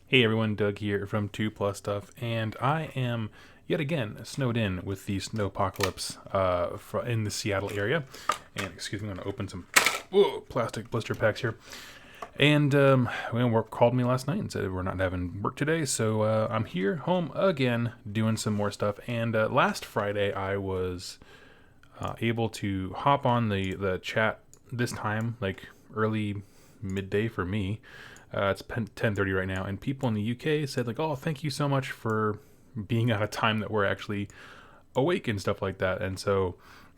Hey everyone, Doug here from 2 Plus Stuff, and I am yet again snowed in with the snow apocalypse in the Seattle area. And excuse me, I'm going to open some plastic blister packs here. And work called me last night and said we're not having work today, so I'm here home again doing some more stuff. And last Friday I was able to hop on the chat this time, like early midday for me. It's 10:30 right now, and people in the UK said like, "Oh, thank you so much for being at a time that we're actually awake and stuff like that." And so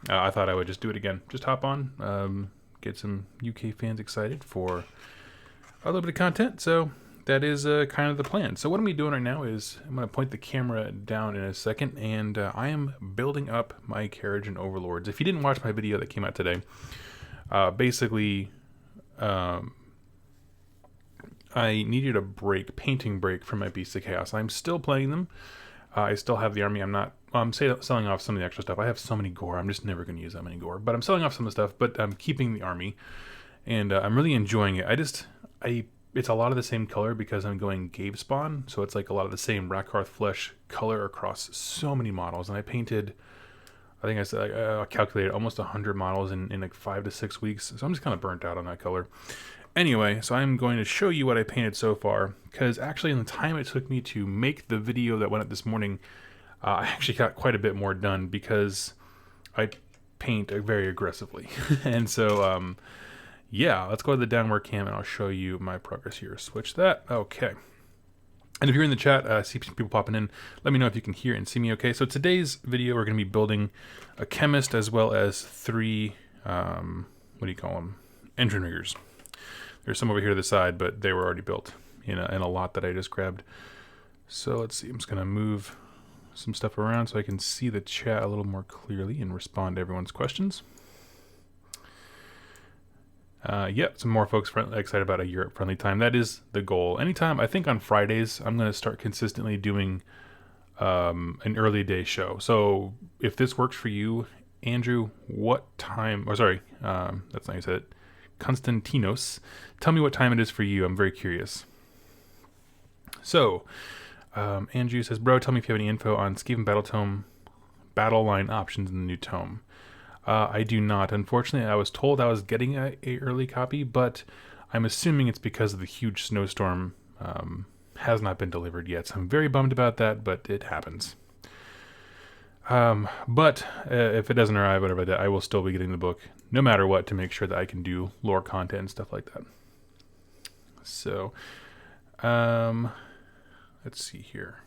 I thought I would just do it again, just hop on, get some UK fans excited for a little bit of content. So that is kind of the plan. So what I'm doing right now is I'm going to point the camera down in a second, and I am building up my Kharadron overlords. If you didn't watch my video that came out today, basically. I needed a painting break from my Beasts of Chaos. I'm still playing them. I still have the army. I'm selling off some of the extra stuff. I have so many gore. I'm just never going to use that many gore. But I'm selling off some of the stuff, but I'm keeping the army. And I'm really enjoying it. It's a lot of the same color because I'm going Gabe Spawn. So it's like a lot of the same Rakarth Flesh color across so many models. And I painted, I think I calculated almost 100 models in like 5 to 6 weeks. So I'm just kind of burnt out on that color. Anyway, so I'm going to show you what I painted so far, because actually in the time it took me to make the video that went up this morning, I actually got quite a bit more done because I paint very aggressively. And so, yeah, let's go to the downward cam and I'll show you my progress here. Switch that. Okay. And if you're in the chat, see people popping in, let me know if you can hear and see me okay. So today's video, we're going to be building a chemist as well as 3, what do you call them? Engine riggers. There's some over here to the side, but they were already built in a lot that I just grabbed. So let's see. I'm just going to move some stuff around so I can see the chat a little more clearly and respond to everyone's questions. Yep, some more folks excited about a Europe-friendly time. That is the goal. Anytime, I think on Fridays, I'm going to start consistently doing an early day show. So if this works for you, Andrew, what time... Oh, sorry, that's not how you said it. Konstantinos, tell me what time it is for you. I'm very curious. So, Andrew says, bro, tell me if you have any info on Skaven battle line options in the new tome. I do not. Unfortunately, I was told I was getting a early copy, but I'm assuming it's because of the huge snowstorm has not been delivered yet. So I'm very bummed about that, but it happens. But if it doesn't arrive, whatever that, I will still be getting the book no matter what to make sure that I can do lore content and stuff like that. So, let's see here.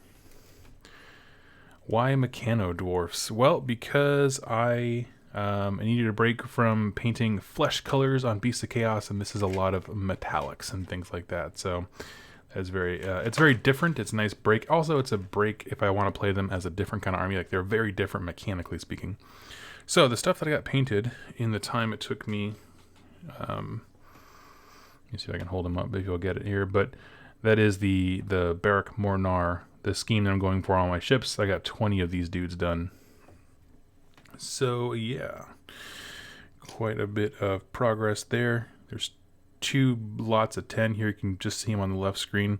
Why Mechano Dwarfs? Well, because I needed a break from painting flesh colors on Beasts of Chaos, and this is a lot of metallics and things like that. So it's very different. It's a nice break. Also, it's a break if I want to play them as a different kind of army. Like, they're very different mechanically speaking. So the stuff that I got painted in the time it took me, let me see if I can hold them up. Maybe you'll get it here. But that is the Barak Mornar, the scheme that I'm going for on my ships. I got 20 of these dudes done. So yeah, quite a bit of progress there. There's 2 lots of 10 here. You can just see them on the left screen.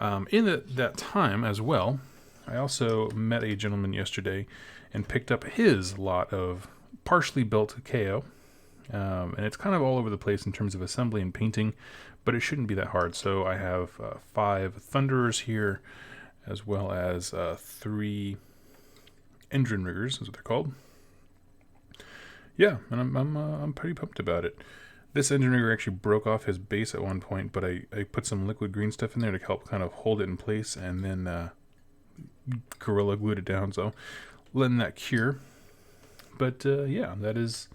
In that time as well, I also met a gentleman yesterday and picked up his lot of partially built KO. And it's kind of all over the place in terms of assembly and painting, but it shouldn't be that hard. So I have 5 Thunderers here, as well as 3 Engine Riggers, is what they're called. Yeah, and I'm pretty pumped about it. This Engine Rigger actually broke off his base at one point, but I put some liquid green stuff in there to help kind of hold it in place, and then Gorilla glued it down, so letting that cure. But yeah, that is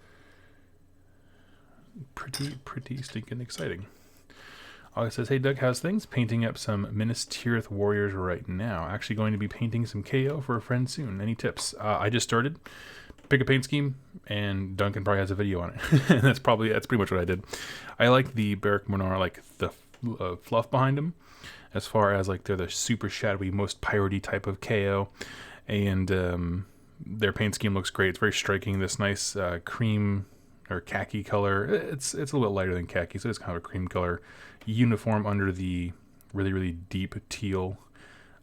pretty stinking exciting. August says, hey Doug, how's things? Painting up some Minas Tirith warriors right now. Actually going to be painting some KO for a friend soon. Any tips? I just started. Pick a paint scheme, and Duncan probably has a video on it. And that's pretty much what I did. I like the Barak Mornar, like the fluff behind them, as far as like they're the super shadowy, most piratey type of KO, and their paint scheme looks great. It's very striking. This nice cream or khaki color. It's a little bit lighter than khaki, so it's kind of a cream color uniform under the really, really deep teal.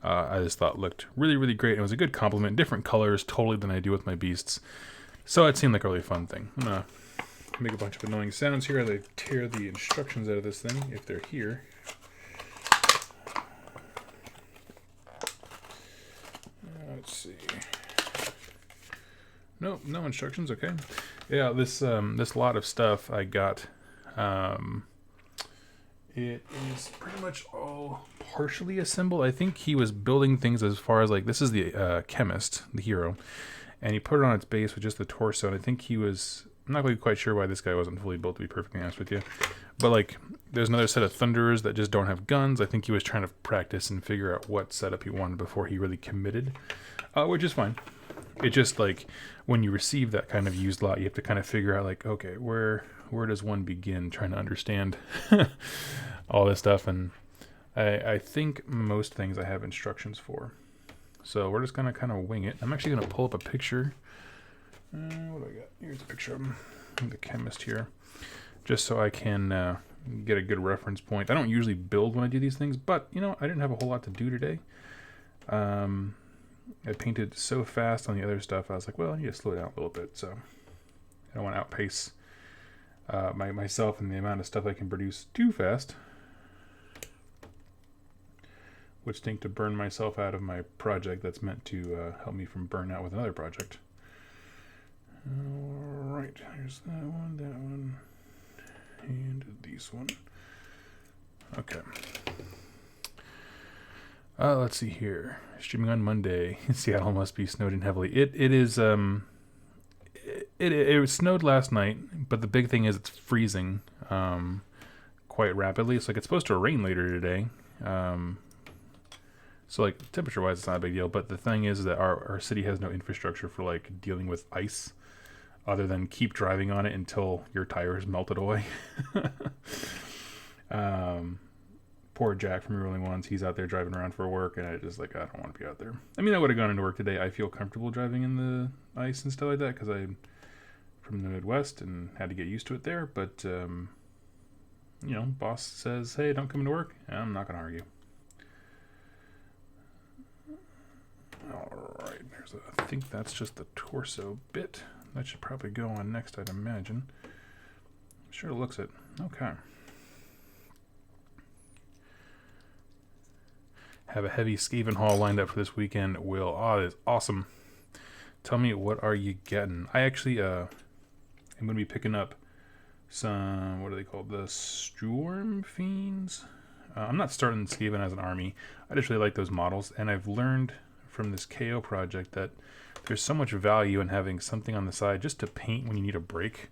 I just thought looked really, really great. It was a good complement, different colors totally than I do with my beasts. So it seemed like a really fun thing. I'm going to make a bunch of annoying sounds here as I tear the instructions out of this thing, if they're here. Let's see. Nope, no instructions. Okay. Yeah, this lot of stuff I got. It is pretty much all partially assembled. I think he was building things as far as like this is the chemist, the hero, and he put it on its base with just the torso. And I think he was. I'm not really quite sure why this guy wasn't fully built, to be perfectly honest with you. But like, there's another set of Thunderers that just don't have guns. I think he was trying to practice and figure out what setup he wanted before he really committed, which is fine. It just like when you receive that kind of used lot, you have to kind of figure out like, okay, where does one begin trying to understand all this stuff? And I think most things I have instructions for. So we're just gonna kind of wing it. I'm actually gonna pull up a picture. What do I got? Here's a picture of him, the chemist here, just so I can get a good reference point. I don't usually build when I do these things, but you know, I didn't have a whole lot to do today. I painted so fast on the other stuff, I was like, well, I need to slow down a little bit, so I don't want to outpace myself and the amount of stuff I can produce too fast, which stink to burn myself out of my project that's meant to help me from burnout with another project. Alright, here's that one, and this one. Okay. Let's see here. Streaming on Monday. Seattle must be snowed in heavily. It is it snowed last night, but the big thing is it's freezing quite rapidly. It's like it's supposed to rain later today. So like temperature wise it's not a big deal, but the thing is that our city has no infrastructure for like dealing with ice other than keep driving on it until your tires melted away. Poor Jack from Rolling Ones, he's out there driving around for work, and I just like, I don't want to be out there. I mean, I would have gone into work today. I feel comfortable driving in the ice and stuff like that because I'm from the Midwest and had to get used to it there. But, you know, boss says, hey, don't come into work. I'm not going to argue. All right, I think that's just the torso bit. That should probably go on next, I'd imagine. Sure looks it. Okay. Have a heavy Skaven haul lined up for this weekend, Will. Oh, that's awesome. Tell me, what are you getting? I actually am going to be picking up some, what are they called? The Storm Fiends? I'm not starting Skaven as an army. I just really like those models, and I've learned from this KO project that there's so much value in having something on the side just to paint when you need a break,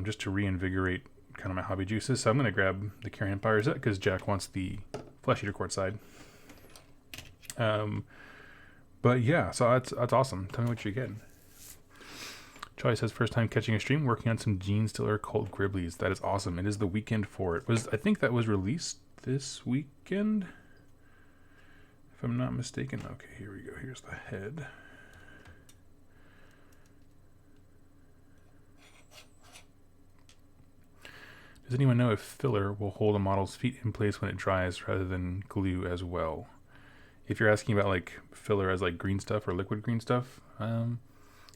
just to reinvigorate kind of my hobby juices. So I'm going to grab the Carrion Empire set because Jack wants the Flesh Eater Court side. But yeah, so that's awesome. Tell me what you're getting. Charlie says, first time catching a stream, working on some Gene Stiller Cult Griblies. That is awesome. It is the weekend for it. I think that was released this weekend, if I'm not mistaken. Okay, here we go. Here's the head. Does anyone know if filler will hold a model's feet in place when it dries rather than glue as well? If you're asking about like filler as like green stuff or liquid green stuff,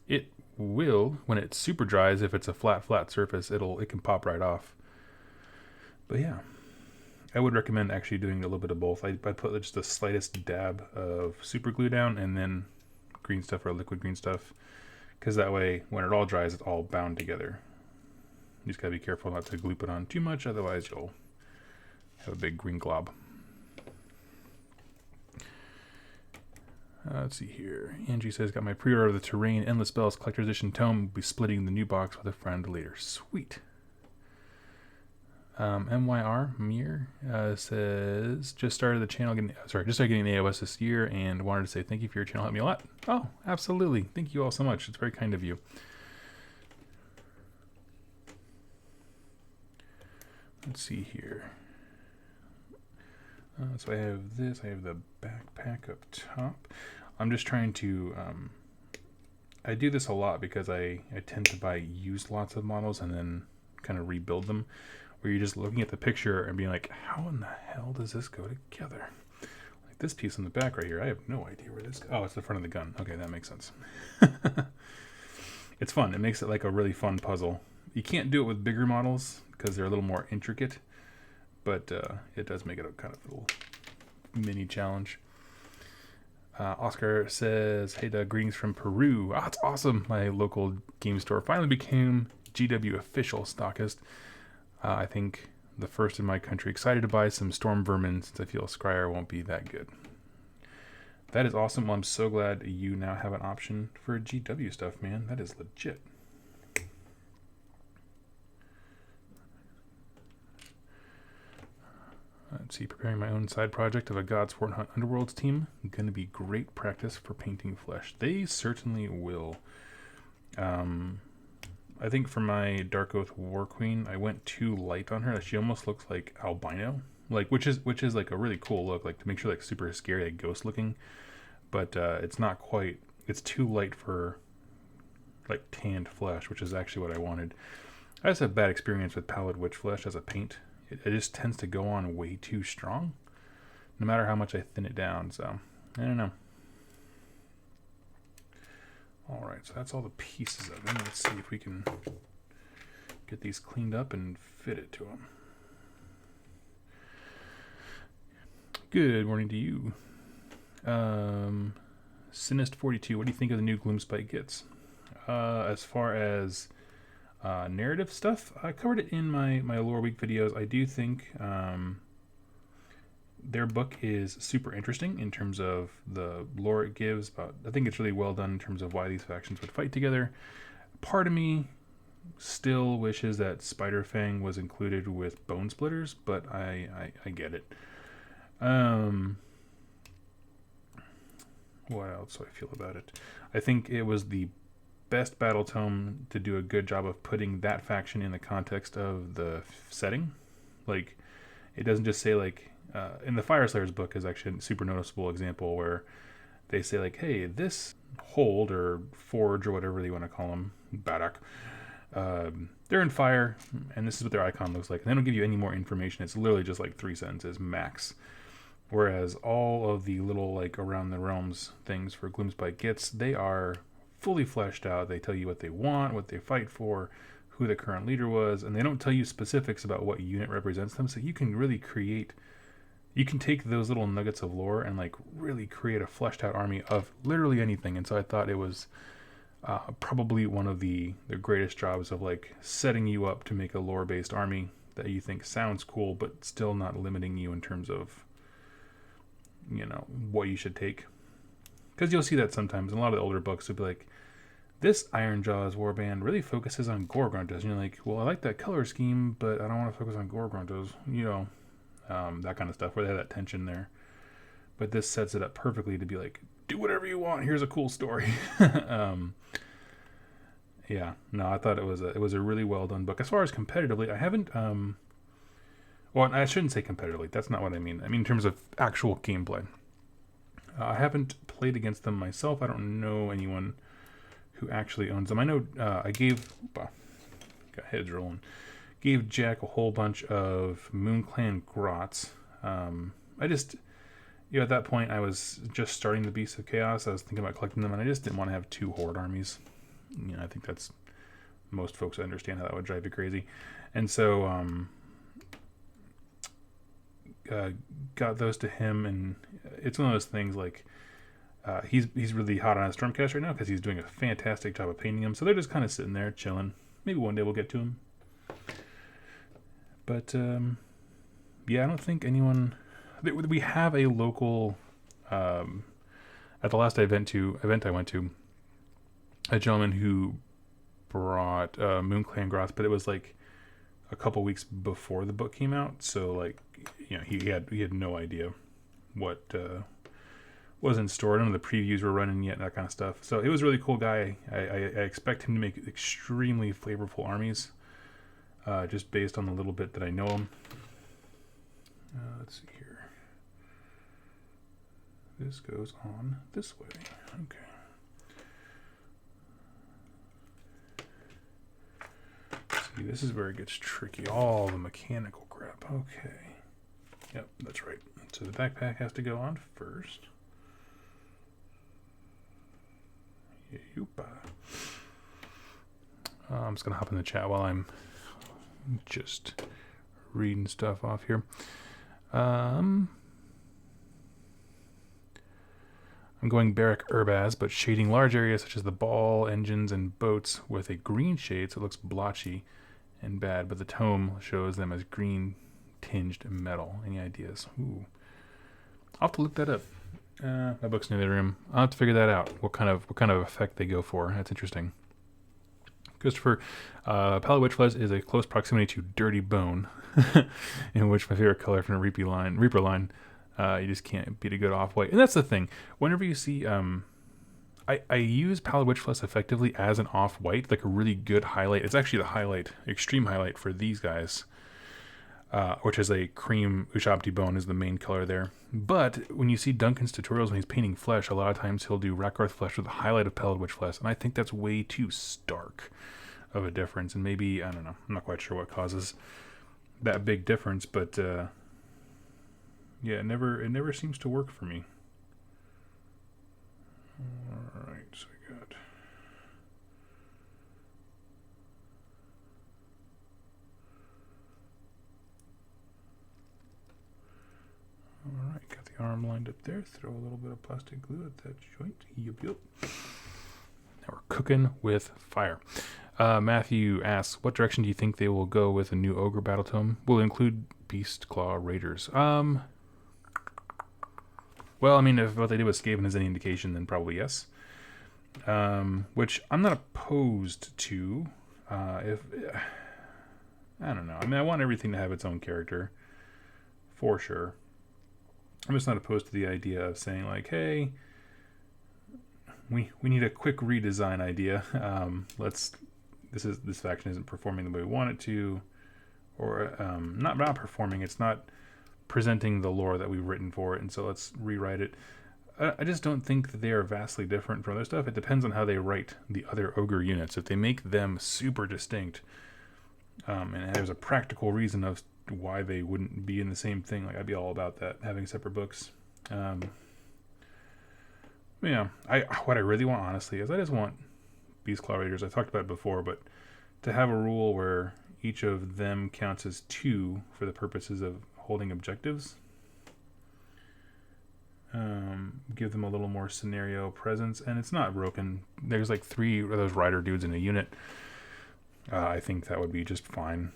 it will when it super dries. If it's a flat surface, it can pop right off. But yeah, I would recommend actually doing a little bit of both. I put just the slightest dab of super glue down and then green stuff or liquid green stuff, because that way when it all dries, it's all bound together. You just gotta be careful not to gloop it on too much, otherwise you'll have a big green glob. Let's see here. Angie says, got my pre-order of the Terrain Endless Spells Collector's Edition Tome. Will be splitting the new box with a friend later. Sweet. MYR Mir says, just started getting AOS this year and wanted to say thank you for your channel. Helped me a lot. Oh, absolutely. Thank you all so much. It's very kind of you. Let's see here. So I have this. I have the backpack up top. I'm just trying to... I do this a lot because I tend to buy used lots of models and then kind of rebuild them. where you're just looking at the picture and being like, how in the hell does this go together? Like this piece in the back right here, I have no idea where this goes. Oh, it's the front of the gun. Okay, that makes sense. It's fun. It makes it like a really fun puzzle. You can't do it with bigger models because they're a little more intricate, but it does make it a kind of little mini challenge. Oscar says, hey Doug, greetings from Peru. Ah, it's awesome. My local game store finally became GW official stockist. I think the first in my country. Excited to buy some Storm Vermin since I feel Scryer won't be that good. That is awesome. Well, I'm so glad you now have an option for GW stuff, man. That is legit. Let's see, preparing my own side project of a Godsport Hunt Underworlds team. Going to be great practice for painting flesh. They certainly will. I think for my Dark Oath War Queen, I went too light on her. She almost looks like albino, like which is like a really cool look, like to make sure like super scary, like ghost looking. But it's not quite. It's too light for like tanned flesh, which is actually what I wanted. I just have bad experience with Pallid Witch flesh as a paint. It just tends to go on way too strong, no matter how much I thin it down. So I don't know. All right, so that's all the pieces of them. Let's see if we can get these cleaned up and fit it to them. Good morning to you. Sinist42, what do you think of the new Gloomspite Gits? As far as narrative stuff, I covered it in my Lore Week videos. I do think their book is super interesting in terms of the lore it gives. But I think it's really well done in terms of why these factions would fight together. Part of me still wishes that Spiderfang was included with Bone Splitters, but I get it. What else do I feel about it? I think it was the best battle tome to do a good job of putting that faction in the context of the setting. Like, it doesn't just say like in the Fireslayers book is actually a super noticeable example where they say like, hey, this hold or forge or whatever you want to call them, Badak, they're in fire and this is what their icon looks like, and they don't give you any more information. It's literally just like 3 sentences max. Whereas all of the little like around the realms things for Gloomspite Gits, they are fully fleshed out. They tell you what they want, what they fight for, who the current leader was, and they don't tell you specifics about what unit represents them. So you can really you can take those little nuggets of lore and like really create a fleshed out army of literally anything. And so I thought it was probably one of the greatest jobs of like setting you up to make a lore based army that you think sounds cool, but still not limiting you in terms of, you know, what you should take. Because you'll see that sometimes in a lot of the older books, it'll be like, this Ironjawz warband really focuses on Gore-Gruntas. And you're like, well, I like that color scheme, but I don't want to focus on Gore-Gruntas. You know, that kind of stuff, where they have that tension there. But this sets it up perfectly to be like, do whatever you want. Here's a cool story. Yeah, no, I thought it was a really well done book. As far as competitively, I haven't. Well, I shouldn't say competitively. That's not what I mean. I mean in terms of actual gameplay. I haven't played against them myself. I don't know anyone who actually owns them. I know I gave... got heads rolling. Gave Jack a whole bunch of MoonClan Grots. I just... You know, at that point, I was just starting the Beasts of Chaos. I was thinking about collecting them, and I just didn't want to have 2 Horde armies. You know, I think that's... Most folks understand how that would drive you crazy. And so... got those to him, and it's one of those things like he's really hot on his Stormcast right now because he's doing a fantastic job of painting them. So they're just kind of sitting there chilling. Maybe one day we'll get to them. But yeah, I don't think anyone. We have a local. At the last event I went to, a gentleman who brought MoonClan Grots, but it was like a couple weeks before the book came out, so like, you know, he had no idea what was in store. None of the previews were running yet, and that kind of stuff. So he was a really cool guy. I expect him to make extremely flavorful armies, just based on the little bit that I know him. Let's see here. This goes on this way. Okay. See, this is where it gets tricky. All the mechanical crap. Okay. Yep, that's right. So the backpack has to go on first. I'm just gonna hop in the chat while I'm just reading stuff off here. I'm going Barrack Urbaz, but shading large areas such as the ball, engines, and boats with a green shade, so it looks blotchy and bad, but the tome shows them as green tinged metal. Any ideas? Ooh. I'll have to look that up. My book's in the other room. I'll have to figure that out. What kind of effect they go for. That's interesting. Christopher, Pallid Witchflesh is a close proximity to Dirty Bone, in which my favorite color from the Reaper line. You just can't beat a good off-white. And that's the thing. Whenever you see... I use Pallid Witchflesh effectively as an off-white, like a really good highlight. It's actually the highlight, extreme highlight for these guys, which is a cream Ushabti bone is the main color there. But when you see Duncan's tutorials when he's painting flesh, a lot of times he'll do Rakarth flesh with a highlight of Pallid Witchflesh, and I think that's way too stark of a difference. And maybe, I don't know, I'm not quite sure what causes that big difference, but yeah, it never seems to work for me. Alright, so we got... Alright, got the arm lined up there. Throw a little bit of plastic glue at that joint. Yup. Now we're cooking with fire. Matthew asks, what direction do you think they will go with a new Ogre Battle Tome? Will it include Beast Claw Raiders? Well, I mean, if what they did with Skaven is any indication, then probably yes. Which I'm not opposed to. I don't know. I mean, I want everything to have its own character, for sure. I'm just not opposed to the idea of saying like, hey, we need a quick redesign idea. This faction isn't performing the way we want it to, or not performing. It's not presenting the lore that we've written for it, and so let's rewrite it. I just don't think that they are vastly different from other stuff. It depends on how they write the other ogre units. If they make them super distinct, and there's a practical reason of why they wouldn't be in the same thing, like I'd be all about that, having separate books. Yeah, what I really want, honestly, is I just want Beast Claw Raiders. I talked about it before, but to have a rule where each of them counts as 2 for the purposes of holding objectives. Give them a little more scenario presence, and it's not broken. There's like 3 of those rider dudes in a unit. I think that would be just fine.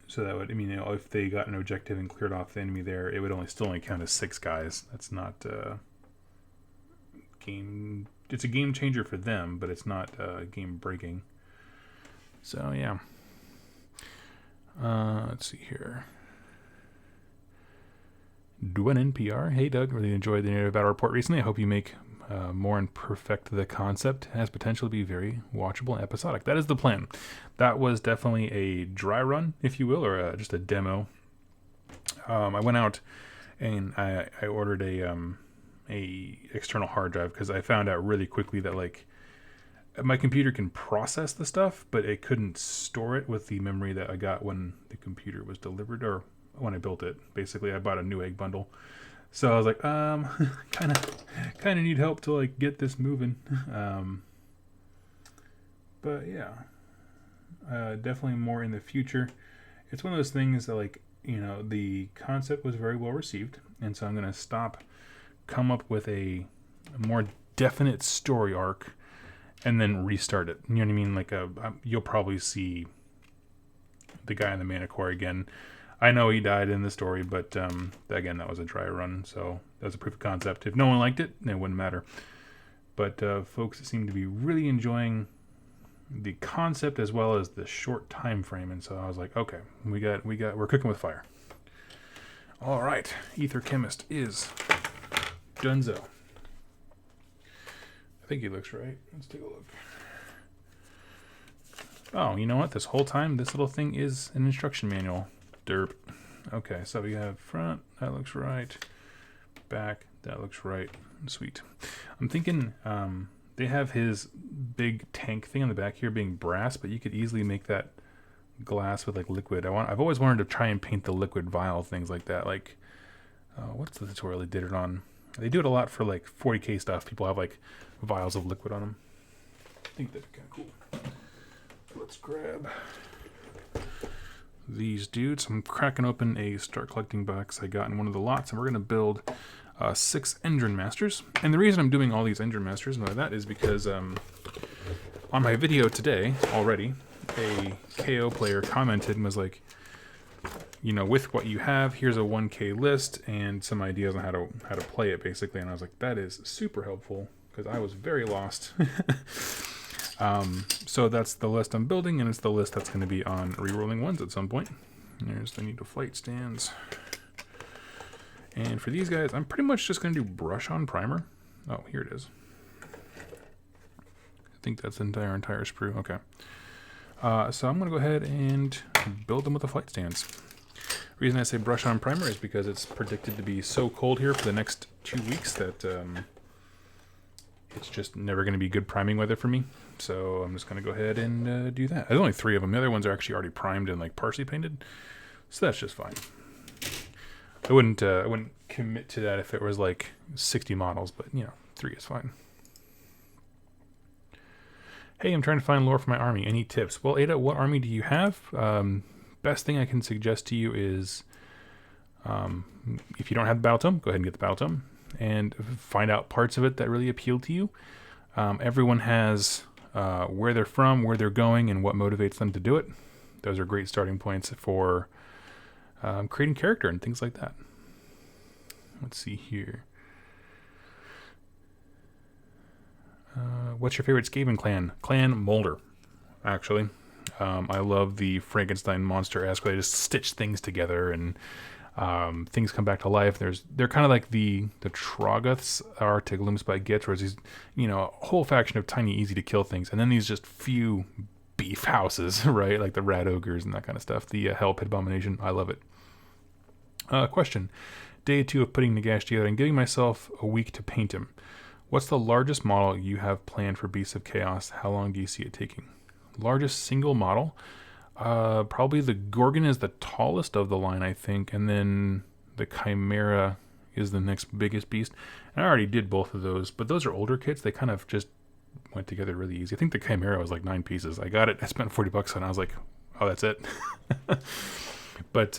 So that would, I mean, if they got an objective and cleared off the enemy there, it would still only count as 6 guys. That's not game. It's a game changer for them, but it's not game breaking. So yeah. Let's see here. Dwen NPR. Hey Doug, really enjoyed the narrative battle report recently. I hope you make more and perfect the concept. It has potential to be very watchable and episodic. That is the plan. That was definitely a dry run, if you will, or just a demo. I went out and I ordered a external hard drive because I found out really quickly that like my computer can process the stuff, but it couldn't store it with the memory that I got when the computer was delivered, or when I built it. Basically, I bought a Newegg bundle. So I was like, kind of need help to like get this moving. But yeah, definitely more in the future. It's one of those things that like, the concept was very well received, and so I'm going to come up with a more definite story arc, and then restart it. You know what I mean? Like you'll probably see the guy in the Manicore again. I know he died in the story, but again, that was a dry run, so that was a proof of concept. If no one liked it, it wouldn't matter. But folks seem to be really enjoying the concept as well as the short time frame, and so I was like, okay, we're cooking with fire. All right, Ether Chemist is donezo. I think he looks right. Let's take a look. Oh, you know what? This whole time, this little thing is an instruction manual. Derp. Okay, so we have front, that looks right. Back, that looks right. Sweet. I'm thinking They have his big tank thing on the back here being brass, but you could easily make that glass with like liquid. I've always wanted to try and paint the liquid vial things like that. Like, what's the tutorial they did it on? They do it a lot for like 40k stuff. People have like vials of liquid on them. I think that'd be kind of cool. Let's grab these dudes. I'm cracking open a Start Collecting box I got in one of the lots, and we're going to build 6 Engine Masters. And the reason I'm doing all these Engine Masters and all that is because on my video today already, a KO player commented and was like, you know, with what you have, here's a 1K list and some ideas on how to play it, basically. And I was like, that is super helpful, because I was very lost. So that's the list I'm building, and it's the list that's going to be on Rerolling Ones at some point. There's the need of flight stands. And for these guys, I'm pretty much just going to do brush on primer. Oh, here it is. I think that's the entire sprue. Okay. So I'm going to go ahead and build them with the flight stands. The reason I say brush on primer is because it's predicted to be so cold here for the next 2 weeks that it's just never going to be good priming weather for me. So I'm just going to go ahead and do that. There's only 3 of them. The other ones are actually already primed and like partially painted, so that's just fine. I wouldn't commit to that if it was like 60 models, but you know, 3 is fine. Hey, I'm trying to find lore for my army. Any tips? Well, Ada, what army do you have? Best thing I can suggest to you is, if you don't have the Battle Tome, go ahead and get the Battle Tome and find out parts of it that really appeal to you. Everyone has where they're from, where they're going, and what motivates them to do it. Those are great starting points for creating character and things like that. Let's see here. What's your favorite Skaven clan? Clan Molder, actually. I love the Frankenstein monster-esque where they just stitch things together and things come back to life. They're kind of like the Troggoths are to Gloomspite Gitz, where it's these, you know, a whole faction of tiny, easy-to-kill things, and then these just few beef houses, right? Like the Rat Ogres and that kind of stuff. The Hell Pit Abomination. I love it. Question. Day 2 of putting Nagash together and giving myself a week to paint him. What's the largest model you have planned for Beasts of Chaos? How long do you see it taking? Largest single model? Probably the Gorgon is the tallest of the line, I think, and then the Chimera is the next biggest beast. And I already did both of those, but those are older kits. They kind of just went together really easy. I think the Chimera was like 9 pieces. I got it. I spent $40 on it. I was like, oh, that's it. But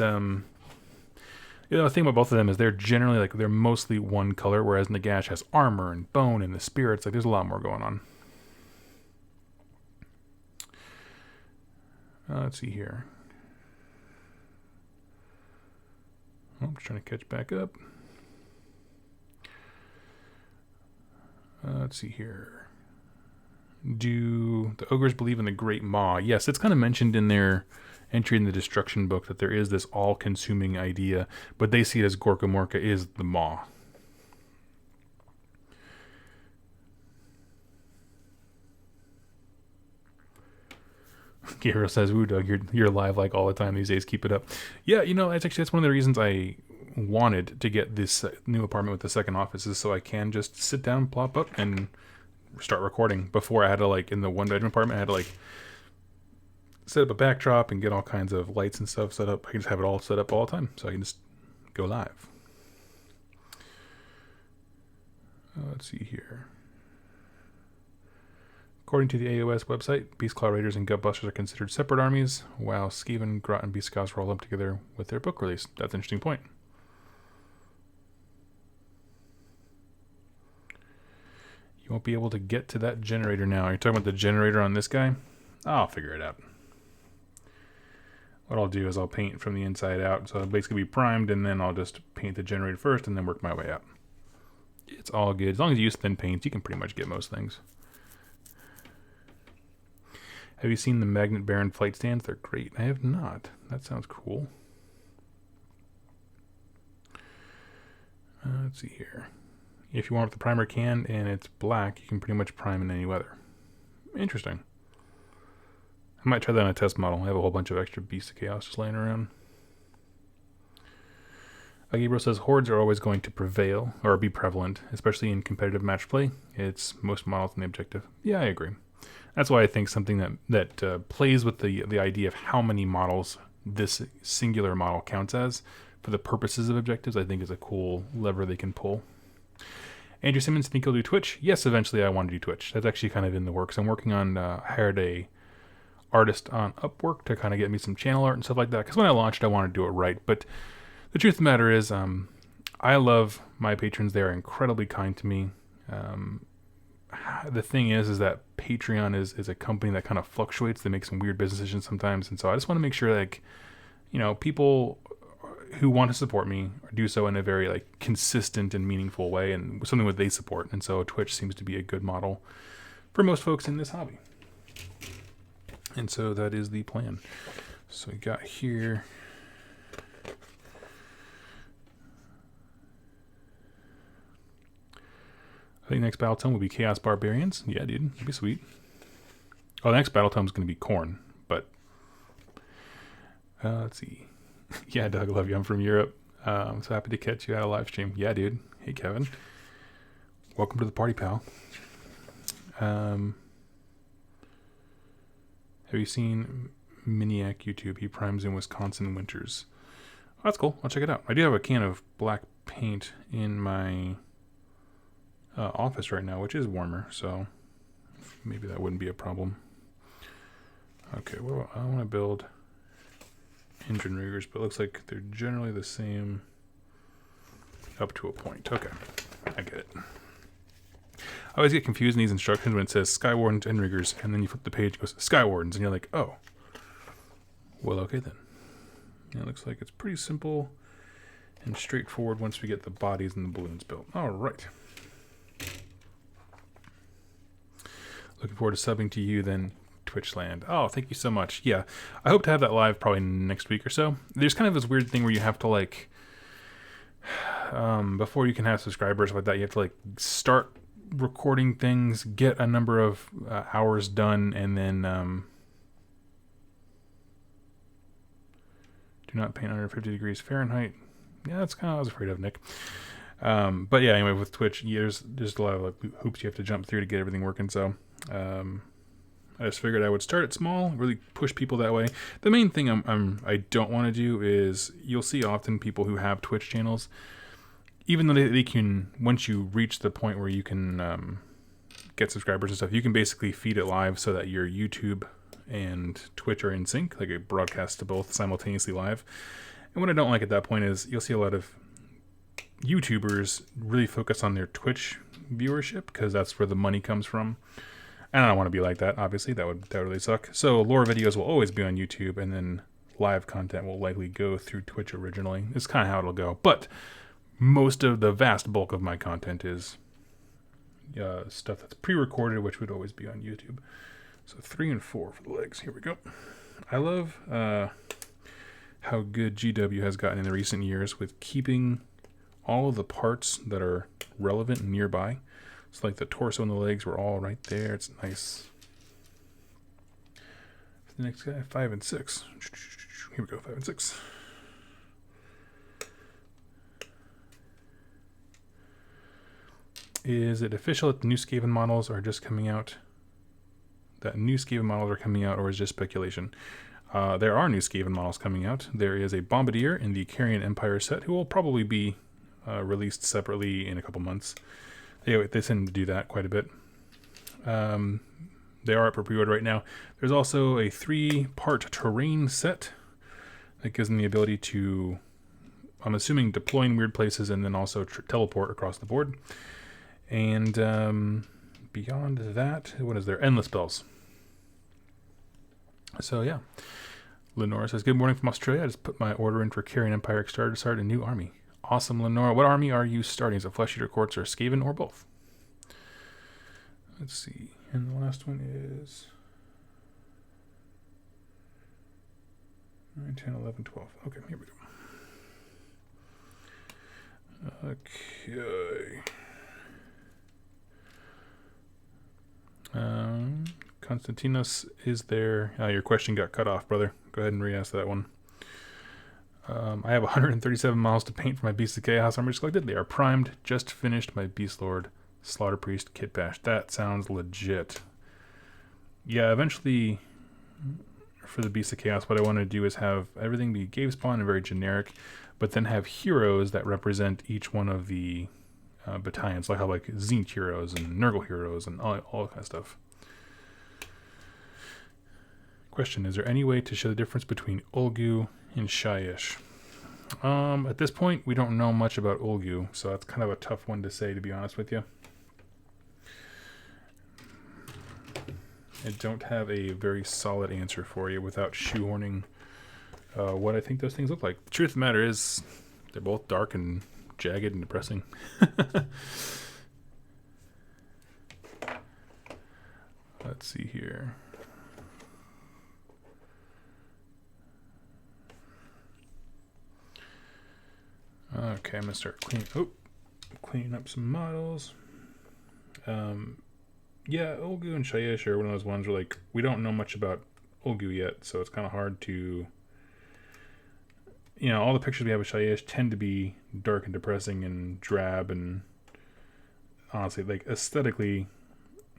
you know, the thing about both of them is they're generally like, they're mostly one color, whereas Nagash has armor and bone and the spirits. Like, there's a lot more going on. Let's see here. Oh, I'm just trying to catch back up. Let's see here. Do the ogres believe in the Great Maw? Yes, it's kind of mentioned in their entry in the Destruction book that there is this all-consuming idea, but they see it as Gorka Morka is the Maw. Gabriel says, "Woo, Doug, you're live like all the time these days. Keep it up." Yeah, you know, that's one of the reasons I wanted to get this new apartment with the second office, is so I can just sit down, plop up, and start recording. Before, I had to, like, in the one-bedroom apartment, I had to, like, set up a backdrop and get all kinds of lights and stuff set up. I can just have it all set up all the time, so I can just go live. Let's see here. According to the AOS website, Beastclaw Raiders and Gutbusters are considered separate armies, while Skaven, Grot, and Beast Scouts roll up together with their book release. That's an interesting point. You won't be able to get to that generator now. Are you talking about the generator on this guy? I'll figure it out. What I'll do is I'll paint from the inside out, so it'll basically be primed, and then I'll just paint the generator first and then work my way up. It's all good. As long as you use thin paints, you can pretty much get most things. Have you seen the Magnet Baron flight stands? They're great. I have not. That sounds cool. Let's see here. If you want the primer can and it's black, you can pretty much prime in any weather. Interesting. I might try that on a test model. I have a whole bunch of extra Beasts of Chaos just laying around. Gabriel says hordes are always going to prevail or be prevalent, especially in competitive match play. It's most models in the objective. Yeah, I agree. That's why I think something that plays with the idea of how many models this singular model counts as for the purposes of objectives, I think is a cool lever they can pull. Andrew Simmons, think you'll do Twitch? Yes, eventually I want to do Twitch. That's actually kind of in the works. I'm working on hired a artist on Upwork to kind of get me some channel art and stuff like that. Because when I launched, I wanted to do it right. But the truth of the matter is, I love my patrons. They are incredibly kind to me. The thing is that Patreon is a company that kind of fluctuates. They make some weird business decisions sometimes. And so I just want to make sure, like, you know, people who want to support me do so in a very like consistent and meaningful way, and something that they support. And so Twitch seems to be a good model for most folks in this hobby. And so that is the plan. So we got here. I think next battle tome will be Chaos Barbarians. Yeah, dude, that'd be sweet. Oh, the next battle tome is going to be Corn, but let's see. Yeah, Doug, love you. I'm from Europe. I'm so happy to catch you at a live stream. Yeah, dude. Hey, Kevin. Welcome to the party, pal. Have you seen Miniac YouTube? He primes in Wisconsin winters. Oh, that's cool. I'll check it out. I do have a can of black paint in my office right now, which is warmer, so maybe that wouldn't be a problem. Okay, well, I want to build engine riggers, but it looks like they're generally the same up to a point. Okay, I get it. I always get confused in these instructions when it says Skywardens and riggers, and then you flip the page, it goes Skywardens, and you're like, oh, well, okay then. And it looks like it's pretty simple and straightforward once we get the bodies and the balloons built. All right. Looking forward to subbing to you then, Twitchland. Oh, thank you so much. Yeah, I hope to have that live probably next week or so. There's kind of this weird thing where you have to like, before you can have subscribers like that, you have to like start recording things, get a number of hours done, and then do not paint under 50 degrees Fahrenheit. Yeah, that's kind of what I was afraid of, Nick. But yeah, anyway, with Twitch, there's a lot of like hoops you have to jump through to get everything working. So I just figured I would start it small, really push people that way. The main thing I don't want to do is, you'll see often people who have Twitch channels, even though they can, once you reach the point where you can get subscribers and stuff, you can basically feed it live so that your YouTube and Twitch are in sync, like it broadcasts to both simultaneously live. And what I don't like at that point is you'll see a lot of YouTubers really focus on their Twitch viewership because that's where the money comes from. And I don't want to be like that, obviously. That would really suck. So lore videos will always be on YouTube, and then live content will likely go through Twitch originally. It's kind of how it'll go. But most of the vast bulk of my content is stuff that's pre-recorded, which would always be on YouTube. So 3 and 4 for the legs. Here we go. I love how good GW has gotten in the recent years with keeping all of the parts that are relevant nearby. It's like the torso and the legs were all right there. It's nice. For the next guy, 5 and 6. Here we go, 5 and 6. Is it official that the new Skaven models are just coming out? That new Skaven models are coming out, or is it just speculation? There are new Skaven models coming out. There is a Bombardier in the Carrion Empire set who will probably be released separately in a couple months. They tend to do that quite a bit. They are up for pre-order right now. There's also a 3-part terrain set that gives them the ability to, I'm assuming, deploy in weird places and then also teleport across the board. And beyond that, what is there? Endless spells. So yeah. Lenora says, good morning from Australia. I just put my order in for Carrion Empire Kickstarter to start a new army. Awesome, Lenora. What army are you starting? Is it Flesh Eater Courts or Skaven or both? Let's see. And the last one is 9, 10, 11, 12. Okay, here we go. Okay. Konstantinos is there. Your question got cut off, brother. Go ahead and re-ask that one. I have 137 miles to paint for my Beasts of Chaos armor just collected. They are primed. Just finished my Beast Lord Slaughter Priest Kit Bash. That sounds legit. Yeah, eventually for the Beasts of Chaos, what I want to do is have everything be Gave Spawn and very generic, but then have heroes that represent each one of the battalions. Like I have like Zinc heroes and Nurgle heroes and all that kind of stuff. Question, is there any way to show the difference between Ulgu and Shyish? At this point, we don't know much about Ulgu, so that's kind of a tough one to say, to be honest with you. I don't have a very solid answer for you without shoehorning what I think those things look like. The truth of the matter is, they're both dark and jagged and depressing. Let's see here. Okay, I'm gonna start cleaning up some models. Yeah, Ulgu and Shyish are one of those ones where like we don't know much about Ulgu yet, so it's kind of hard to. You know, all the pictures we have of Shyish tend to be dark and depressing and drab, and honestly, like aesthetically,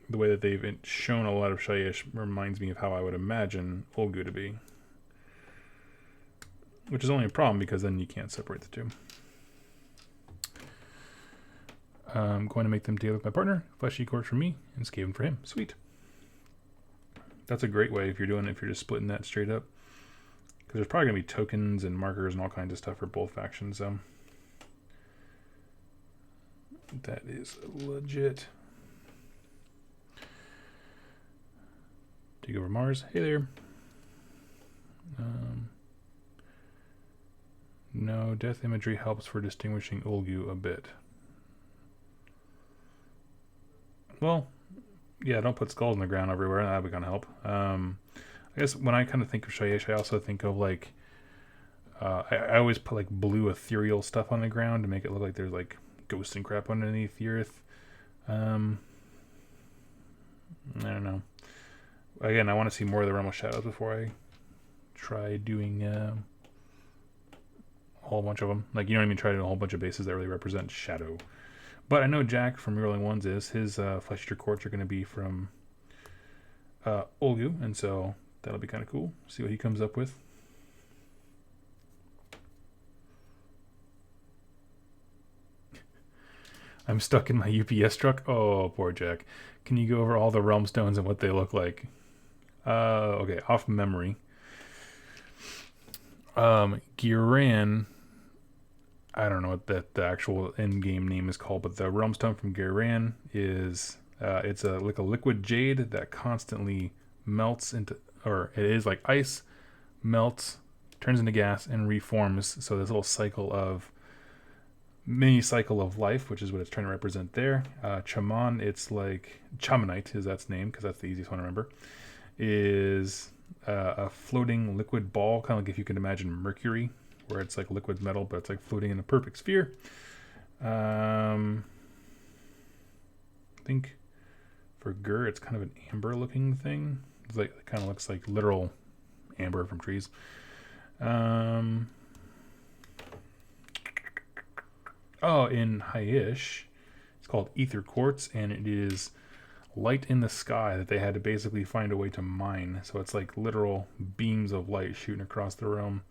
the way that they've shown a lot of Shyish reminds me of how I would imagine Ulgu to be. Which is only a problem because then you can't separate the two. I'm going to make them together with my partner. Fleshy Corpse for me and Skaven for him. Sweet. That's a great way if you're just splitting that straight up. Because there's probably going to be tokens and markers and all kinds of stuff for both factions. That is legit. Take over Mars. Hey there. No, death imagery helps for distinguishing Ulgu a bit. Well, yeah, don't put skulls in the ground everywhere. That would kind of help. I guess when I kind of think of Shyish, I also think of like I always put like blue ethereal stuff on the ground to make it look like there's like ghosts and crap underneath the earth. I don't know. Again, I want to see more of the Realm of Shadows before I try doing a whole bunch of them. Like, you know what I mean? Try doing a whole bunch of bases that really represent shadow. But I know Jack from Rerolling Ones his Flesh Eater Courts are going to be from Ulgu, and so that'll be kind of cool. See what he comes up with. I'm stuck in my UPS truck. Oh, poor Jack. Can you go over all the realm stones and what they look like? Okay, off memory. Giran, I don't know what the actual in-game name is called, but the realm stone from Giran is it's like a liquid jade that constantly melts into, or it is like ice, melts, turns into gas, and reforms. So this little mini cycle of life, which is what it's trying to represent there. Chaman, it's like Chamanite is that's name because that's the easiest one to remember. Is a floating liquid ball, kind of like if you can imagine Mercury, where it's like liquid metal, but it's like floating in a perfect sphere. I think for Gur, it's kind of an amber-looking thing. It's like it kind of looks like literal amber from trees. Oh, in Hyish, it's called Ether Quartz, and it is light in the sky that they had to basically find a way to mine. So it's like literal beams of light shooting across the realm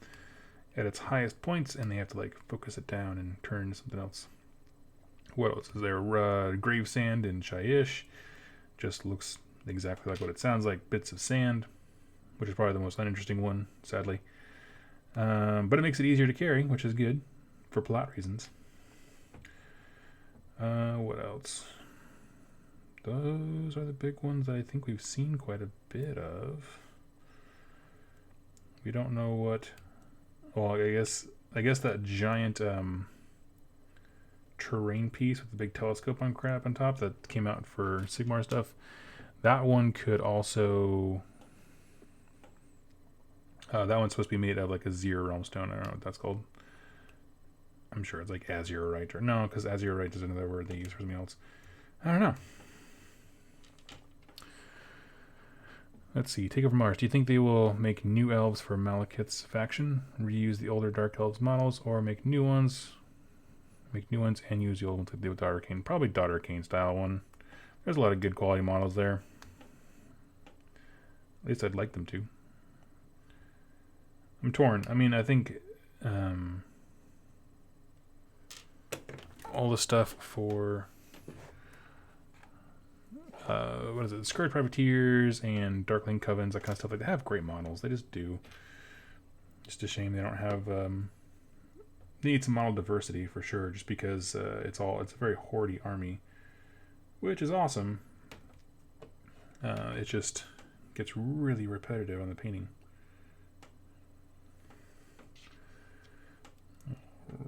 at its highest points, and they have to like focus it down and turn into something else. What else is there? Grave sand in Shyish. Just looks exactly like what it sounds like. Bits of sand, which is probably the most uninteresting one, sadly. But it makes it easier to carry, which is good for plot reasons. What else? Those are the big ones that I think we've seen quite a bit of. We don't know what. Well, I guess that giant terrain piece with the big telescope on crap on top that came out for Sigmar stuff. That one could also. That one's supposed to be made out of like a Azure realm stone. I don't know what that's called. I'm sure it's like Azurite or no, because Azurite is another word they use for something else. I don't know. Let's see. Take over Mars. Do you think they will make new elves for Malekith's faction, reuse the older Dark Elves models, or make new ones? Make new ones and use the old ones like they did with Daughter Kane. Probably Daughter Kane style one. There's a lot of good quality models there. At least I'd like them to. I'm torn. I mean, I think all the stuff for what is it? Scourge Privateers and Darkling Covens, that kind of stuff. Like, they have great models. They just do. Just a shame they don't have. They need some model diversity for sure. Just because it's a very hoardy army, which is awesome. It just gets really repetitive on the painting.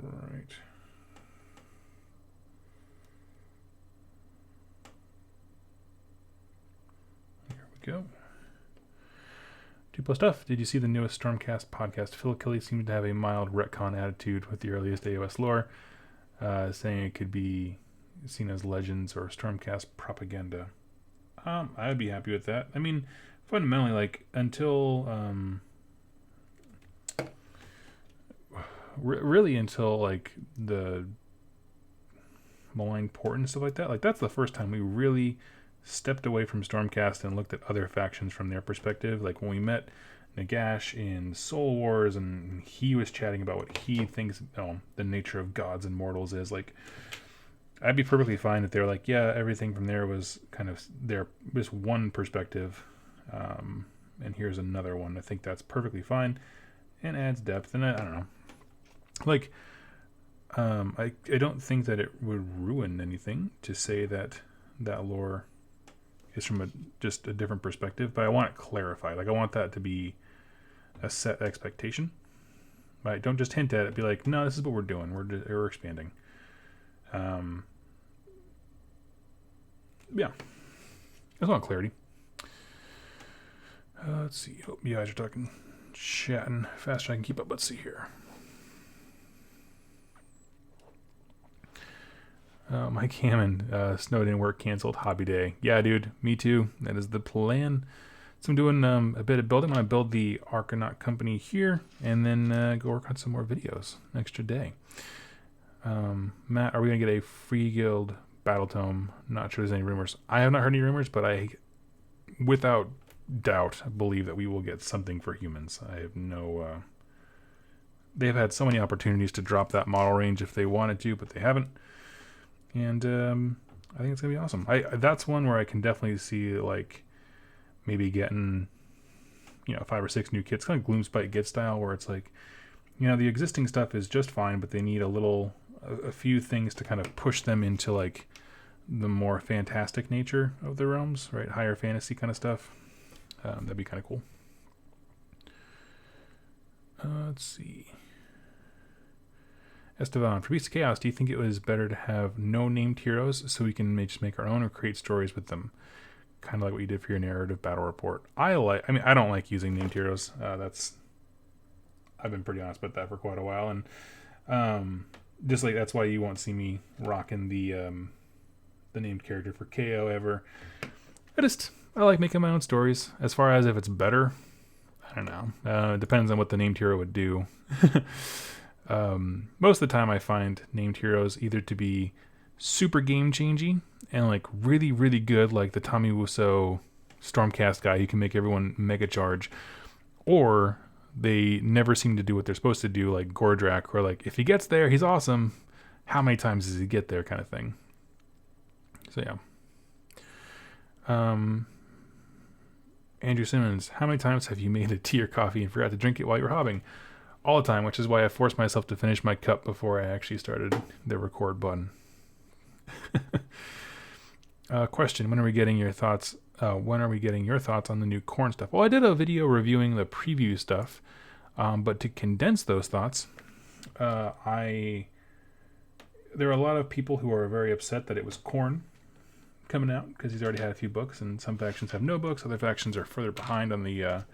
Right. Here we go. 2+ stuff. Did you see the newest Stormcast podcast? Phil Kelly seemed to have a mild retcon attitude with the earliest AOS lore, saying it could be seen as legends or Stormcast propaganda. I'd be happy with that. I mean, fundamentally, like, until really until like the Malign Port and stuff like that, like, that's the first time we really stepped away from Stormcast and looked at other factions from their perspective. Like when we met Nagash in Soul Wars and he was chatting about what he thinks the nature of gods and mortals is, like, I'd be perfectly fine if they're like, yeah, everything from there was kind of their just one perspective, and here's another one. I think that's perfectly fine and adds depth. And I don't know, like, I don't think that it would ruin anything to say that lore is from just a different perspective, but I want it clarified. Like, I want that to be a set expectation. Right? Don't just hint at it. Be like, no, this is what we're doing. We're expanding. Yeah, I just want clarity. Let's see. Oh, you guys are talking, chatting faster than I can keep up. Let's see here. Mike Hammond, snow didn't work, canceled, hobby day. Yeah, dude, me too. That is the plan. So I'm doing a bit of building. I'm going to build the Arcanaut company here, and then go work on some more videos an extra day. Matt, are we going to get a free guild battle tome? Not sure there's any rumors. I have not heard any rumors, but I, without doubt, believe that we will get something for humans. I have no... they've had so many opportunities to drop that model range if they wanted to, but they haven't. And I think it's going to be awesome. That's one where I can definitely see, like, maybe getting, 5 or 6 new kits, kind of Gloomspite Git style, where it's like, the existing stuff is just fine, but they need a few things to kind of push them into, like, the more fantastic nature of the realms, right? Higher fantasy kind of stuff. That'd be kind of cool. Let's see. Estevan, for Beasts of Chaos, do you think it was better to have no named heroes so we can just make our own or create stories with them? Kind of like what you did for your narrative battle report. I don't like using named heroes. I've been pretty honest about that for quite a while. And just like, that's why you won't see me rocking the named character for KO ever. I like making my own stories. As far as if it's better, I don't know. It depends on what the named hero would do. Most of the time I find named heroes either to be super game changing and like really, really good, like the Tommy Wiseau Stormcast guy who can make everyone mega charge, or they never seem to do what they're supposed to do, like Gordrak, where like if he gets there, he's awesome. How many times does he get there, kind of thing. So yeah. Andrew Simmons, how many times have you made a tea or coffee and forgot to drink it while you were hobbing? All the time, which is why I forced myself to finish my cup before I actually started the record button. Question: When are we getting your thoughts? When are we getting your thoughts on the new corn stuff? Well, I did a video reviewing the preview stuff, but to condense those thoughts, there are a lot of people who are very upset that it was corn coming out because he's already had a few books, and some factions have no books. Other factions are further behind on the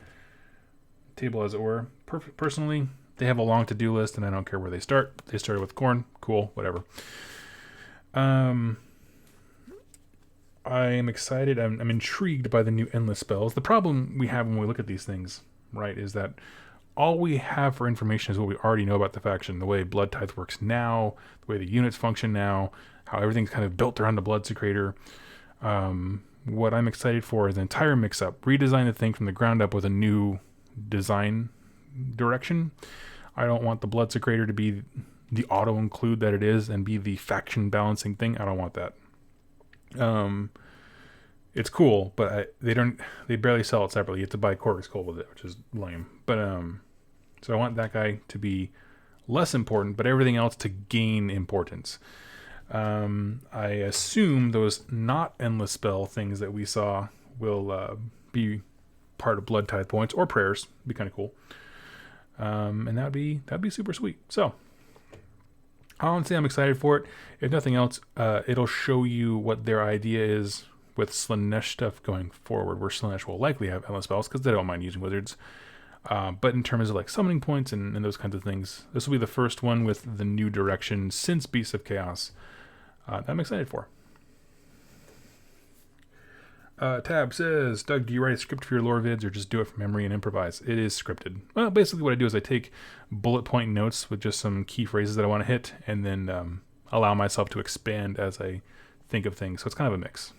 table, as it were. Personally, they have a long to-do list, and I don't care where they start. They started with corn, cool, whatever. I am excited. I'm intrigued by the new endless spells. The problem we have when we look at these things, right, is that all we have for information is what we already know about the faction, the way Blood Tithe works now, the way the units function now, how everything's kind of built around the Blood Secretor. What I'm excited for is an entire mix-up. Redesign the thing from the ground up with a new design direction. I don't want the Blood Secretor to be the auto-include that it is and be the faction balancing thing. I don't want that. It's cool, but they barely sell it separately. You have to buy Corvus Gold with it, which is lame. But so I want that guy to be less important, but everything else to gain importance. I assume those not endless spell things that we saw will be part of Blood Tithe points or prayers. Be kind of cool. And that'd be super sweet. So honestly, I'm excited for it. If nothing else, it'll show you what their idea is with Slaanesh stuff going forward, where Slaanesh will likely have endless spells because they don't mind using wizards. But in terms of like summoning points and those kinds of things, this will be the first one with the new direction since Beasts of Chaos that I'm excited for. Tab says, Doug, do you write a script for your lore vids or just do it from memory and improvise? It is scripted. Well, basically what I do is I take bullet point notes with just some key phrases that I want to hit and then allow myself to expand as I think of things. So it's kind of a mix.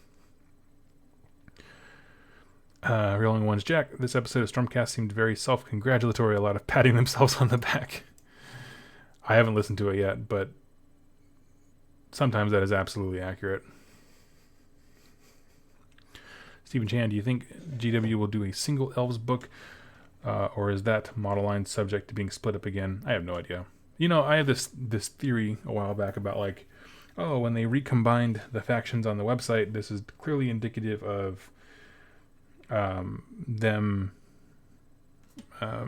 Rolling Ones Jack, this episode of Stormcast seemed very self-congratulatory, a lot of patting themselves on the back. I haven't listened to it yet, but sometimes that is absolutely accurate. Stephen Chan, do you think GW will do a single Elves book, or is that model line subject to being split up again? I have no idea. You know, I had this theory a while back about like, oh, when they recombined the factions on the website, this is clearly indicative of them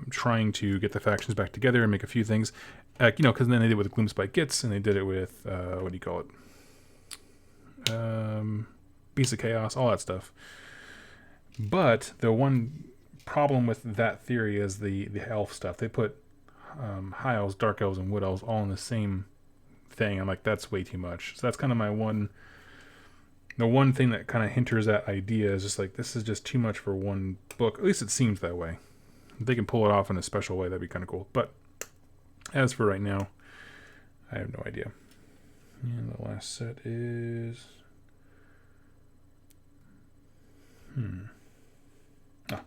trying to get the factions back together and make a few things. You know, because then they did it with Gloomspite Gits, and they did it with, what do you call it? Beasts of Chaos, all that stuff. But the one problem with that theory is the elf stuff. They put high elves, dark elves, and wood elves all in the same thing. I'm like, that's way too much. So that's kind of the one thing that kind of hinders that idea is just like, this is just too much for one book. At least it seems that way. If they can pull it off in a special way, that'd be kind of cool. But as for right now, I have no idea. And the last set is...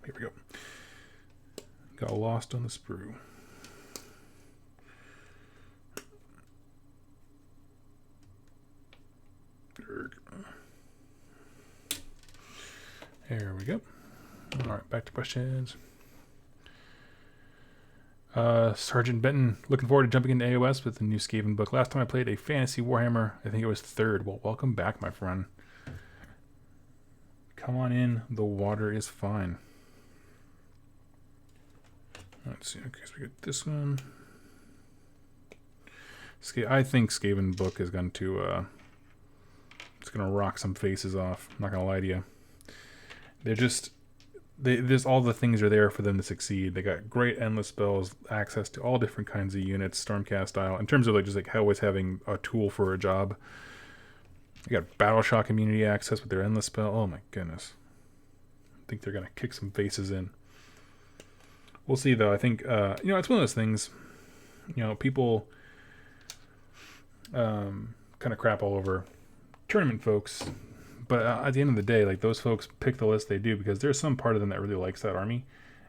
here we go. Got lost on the sprue. There we go. All right, back to questions. Sergeant Benton, looking forward to jumping into AOS with the new Skaven book. Last time I played a fantasy Warhammer, I think it was 3rd. Well, welcome back, my friend. Come on in. The water is fine. Let's see. Okay, so we get this one. I think Skaven book is going to it's going to rock some faces off. I'm not going to lie to you. There's all the things are there for them to succeed. They got great endless spells, access to all different kinds of units, Stormcast style. In terms of like just like always having a tool for a job. They got Battle Shock immunity access with their endless spell. Oh my goodness. I think they're going to kick some faces in. We'll see though. I think, it's one of those things, people kind of crap all over tournament folks. But at the end of the day, like those folks pick the list they do because there's some part of them that really likes that army.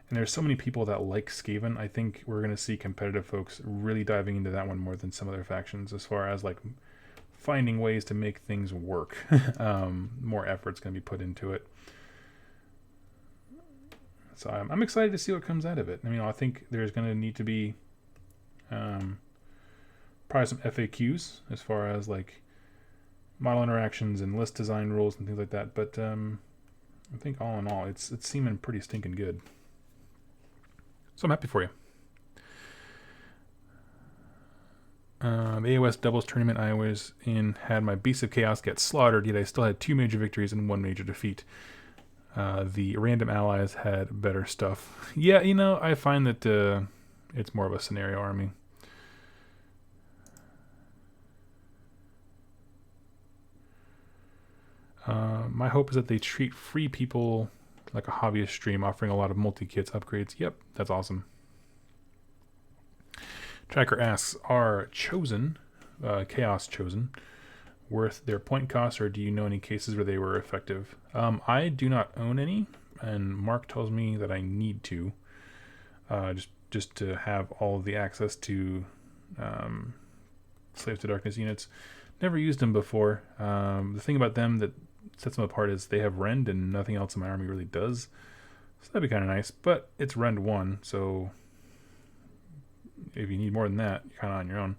And there's so many people that like Skaven. I think we're going to see competitive folks really diving into that one more than some other factions as far as like finding ways to make things work. More effort's going to be put into it. So I'm excited to see what comes out of it. I mean, I think there's going to need to be probably some FAQs as far as like model interactions and list design rules and things like that. But I think all in all, it's seeming pretty stinking good. So I'm happy for you. The AOS doubles tournament I was in had my Beasts of Chaos get slaughtered, yet I still had 2 major victories and 1 major defeat. The random allies had better stuff. Yeah, I find that it's more of a scenario army. My hope is that they treat free people like a hobbyist stream, offering a lot of multi-kits upgrades. Yep, that's awesome. Tracker asks, are Chosen, Chaos Chosen, worth their point cost, or do you know any cases where they were effective? I do not own any, and Mark tells me that I need to, just to have all of the access to Slave to Darkness units. Never used them before. The thing about them that sets them apart is they have rend and nothing else in my army really does. So that'd be kind of nice, but it's rend 1, so if you need more than that, you're kind of on your own.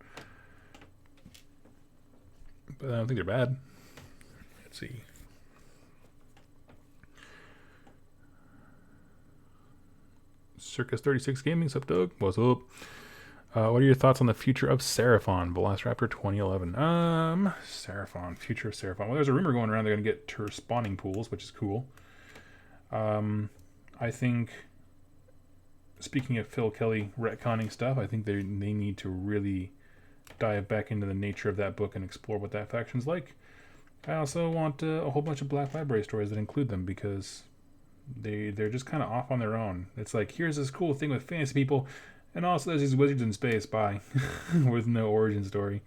But I don't think they're bad. Let's see. Circus 36 Gaming, sup Doug? What's up? What are your thoughts on the future of Seraphon, Velociraptor 2011? Seraphon, future of Seraphon. Well, there's a rumor going around they're going to get to spawning pools, which is cool. I think, speaking of Phil Kelly retconning stuff, I think they need to really dive back into the nature of that book and explore what that faction's like. I also want a whole bunch of Black Library stories that include them, because they're just kind of off on their own. It's like, here's this cool thing with fantasy people, and also there's these wizards in space, bye, with no origin story.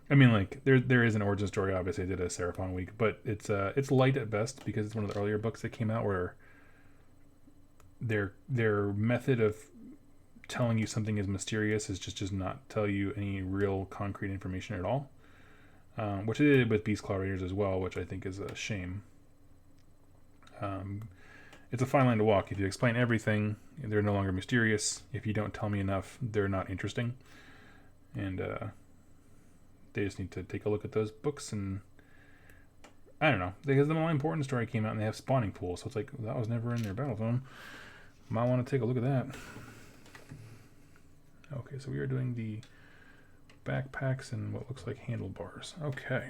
I mean, like, there is an origin story, obviously. I did a Seraphon week, but it's light at best, because it's one of the earlier books that came out where their method of telling you something is mysterious is just not tell you any real concrete information at all, which they did with Beast Claw Raiders as well, which I think is a shame. It's a fine line to walk. If you explain everything, they're no longer mysterious. If you don't tell me enough, they're not interesting. And they just need to take a look at those books, and I don't know, because the All Important story came out and they have spawning pools, so it's like, that was never in their battle zone. Might want to take a look at that. Okay, so we are doing the backpacks and what looks like handlebars. Okay.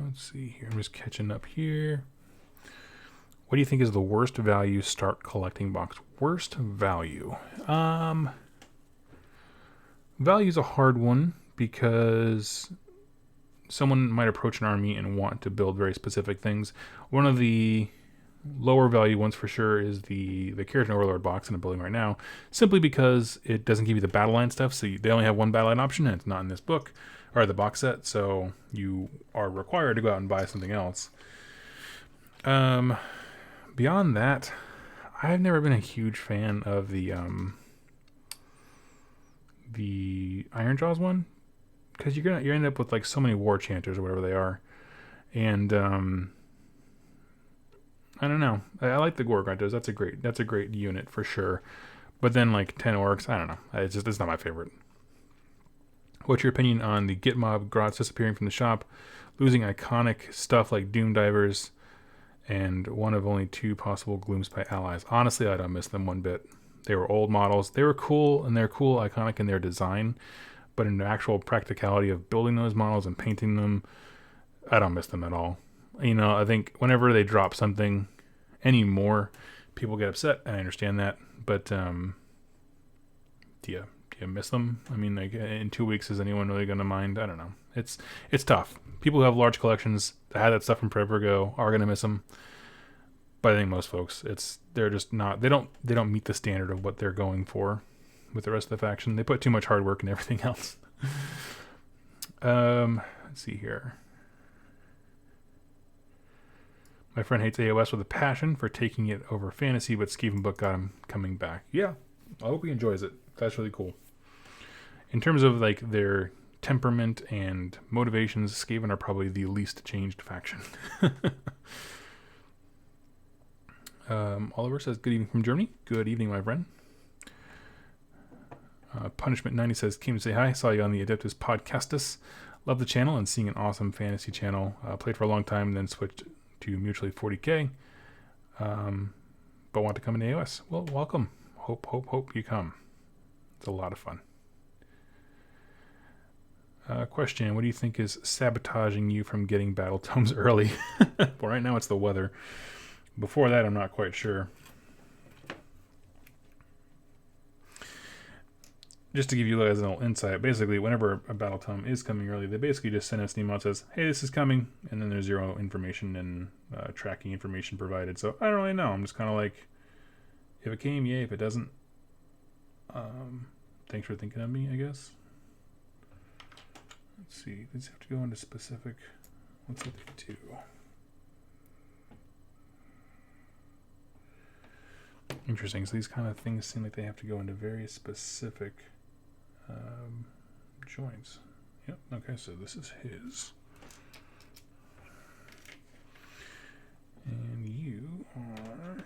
Let's see here. I'm just catching up here. What do you think is the worst value start collecting box? Worst value. Value is a hard one, because someone might approach an army and want to build very specific things. One of the lower value ones for sure is the Kharadron Overlord box that I'm building right now, simply because it doesn't give you the battle line stuff, so they only have one battle line option, and it's not in this book, or the box set, so you are required to go out and buy something else. Beyond that, I've never been a huge fan of the Iron Jaws one, because you end up with like so many war chanters or whatever they are, and I don't know. I like the Gore Grunters. That's a great unit for sure. But then like 10 orcs, I don't know. It's not my favorite. What's your opinion on the Git Mob Grots disappearing from the shop, losing iconic stuff like Doom Divers, and one of only 2 possible Gloomspite allies? Honestly, I don't miss them one bit. They were old models. They were cool, and they're cool, iconic in their design, but in the actual practicality of building those models and painting them, I don't miss them at all. You know, I think whenever they drop something anymore, people get upset, and I understand that, but do you miss them? I mean, like, in 2 weeks, is anyone really going to mind? I don't know. It's tough. People who have large collections that had that stuff from forever ago are going to miss them. But I think most folks, they're just not. They don't meet the standard of what they're going for with the rest of the faction. They put too much hard work in everything else. Let's see here. My friend hates AOS with a passion for taking it over fantasy, but Skaven book got him coming back. Yeah, I hope he enjoys it. That's really cool. In terms of like their temperament and motivations, Skaven are probably the least changed faction. Oliver says, good evening from Germany. Good evening, my friend. Punishment 90 says, came to say hi. Saw you on the Adeptus Podcastus. Love the channel and seeing an awesome fantasy channel. Played for a long time, then switched to mutually 40k. But want to come into AOS. Well, welcome. Hope you come. It's a lot of fun. Question, what do you think is sabotaging you from getting battle tomes early? Well, right now it's the weather. Before that, I'm not quite sure. just to give you guys a little insight, basically, whenever a battle tome is coming early, they basically just send us an email that says, hey, this is coming, and then there's zero information and tracking information provided. So I don't really know. I'm just kind of like, if it came, yay. If it doesn't, thanks for thinking of me, I guess. Let's see. Let's have to go into specific. What's what they do. Interesting. So these kind of things seem like they have to go into very specific joints. Yep. Okay. So this is his, and you are.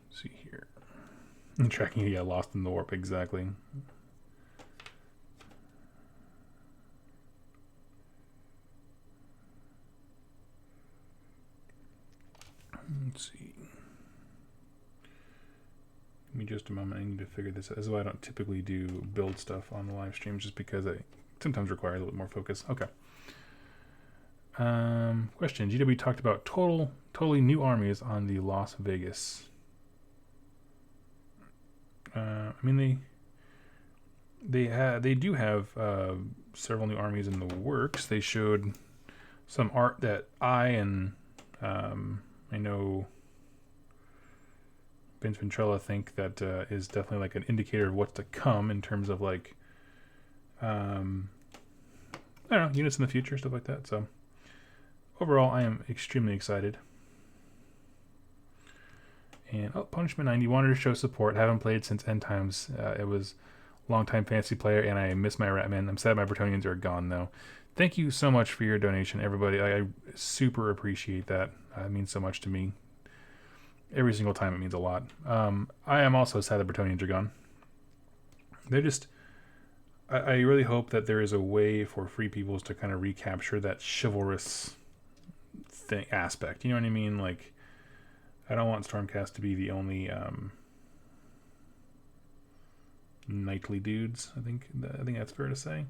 Let's see here. I'm tracking you. Yeah, lost in the warp. Exactly. Let's see. Give me just a moment. I need to figure this out. This is why I don't typically do build stuff on the live stream, just because I sometimes require a little bit more focus. Okay. Question. GW talked about totally new armies on the Las Vegas. I mean, they do have several new armies in the works. They showed some art that I know Vince Ventrella think that is definitely like an indicator of what's to come in terms of like I don't know, units in the future, stuff like that. So overall, I am extremely excited. And Punishment 90 wanted to show support. Haven't played since End Times. It was a long-time fantasy player, and I miss my Ratman. I'm sad my Bretonians are gone though. Thank you so much for your donation, everybody. I super appreciate that. It means so much to me. Every single time it means a lot. I am also sad the Bretonians are gone. They're just... I really hope that there is a way for Free Peoples to kind of recapture that chivalrous aspect. You know what I mean? Like, I don't want Stormcast to be the only knightly dudes. I think that's fair to say.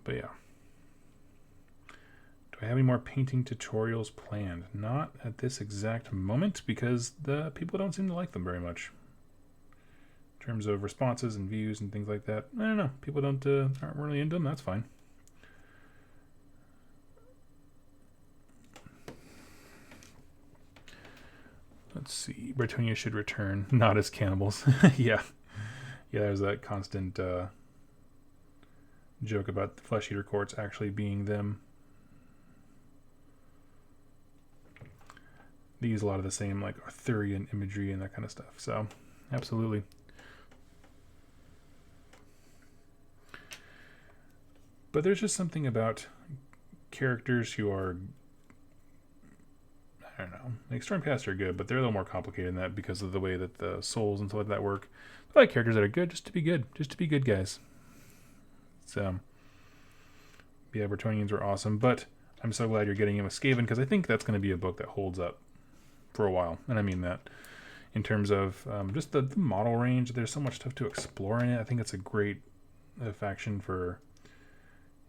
But yeah. Do I have any more painting tutorials planned? Not at this exact moment, because the people don't seem to like them very much. In terms of responses and views and things like that. I don't know. People aren't really into them. That's fine. Let's see. Bretonia should return. Not as cannibals. Yeah. Yeah, there's that constant joke about the flesh eater courts actually being them. They use a lot of the same like Arthurian imagery and that kind of stuff. So, absolutely. But there's just something about characters who are, I don't know, like Stormcast are good, but they're a little more complicated than that because of the way that the souls and stuff like that work. I like characters that are good just to be good guys. So, yeah, Bretonians were awesome, but I'm so glad you're getting in with Skaven, because I think that's going to be a book that holds up for a while, and I mean that in terms of just the model range. There's so much stuff to explore in it. I think it's a great faction for,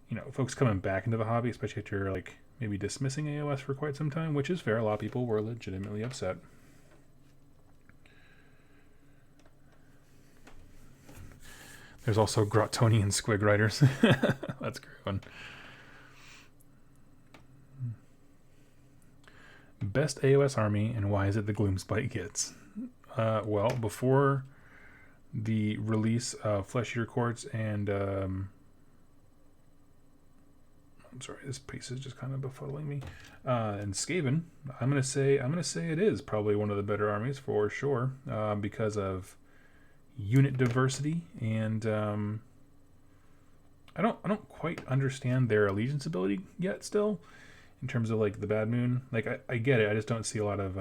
you know, folks coming back into the hobby, especially if you're like maybe dismissing AOS for quite some time, which is fair. A lot of people were legitimately upset. There's also Grottonian Squig Riders. That's a great one. Best AOS army, and why is it the Gloomspite gets? Well, before the release of Flesh Eater Courts and I'm sorry, this piece is just kind of befuddling me. And Skaven, I'm gonna say it is probably one of the better armies for sure, because of unit diversity, and I don't quite understand their allegiance ability yet still, in terms of like the Bad Moon. Like I get it, I just don't see a lot of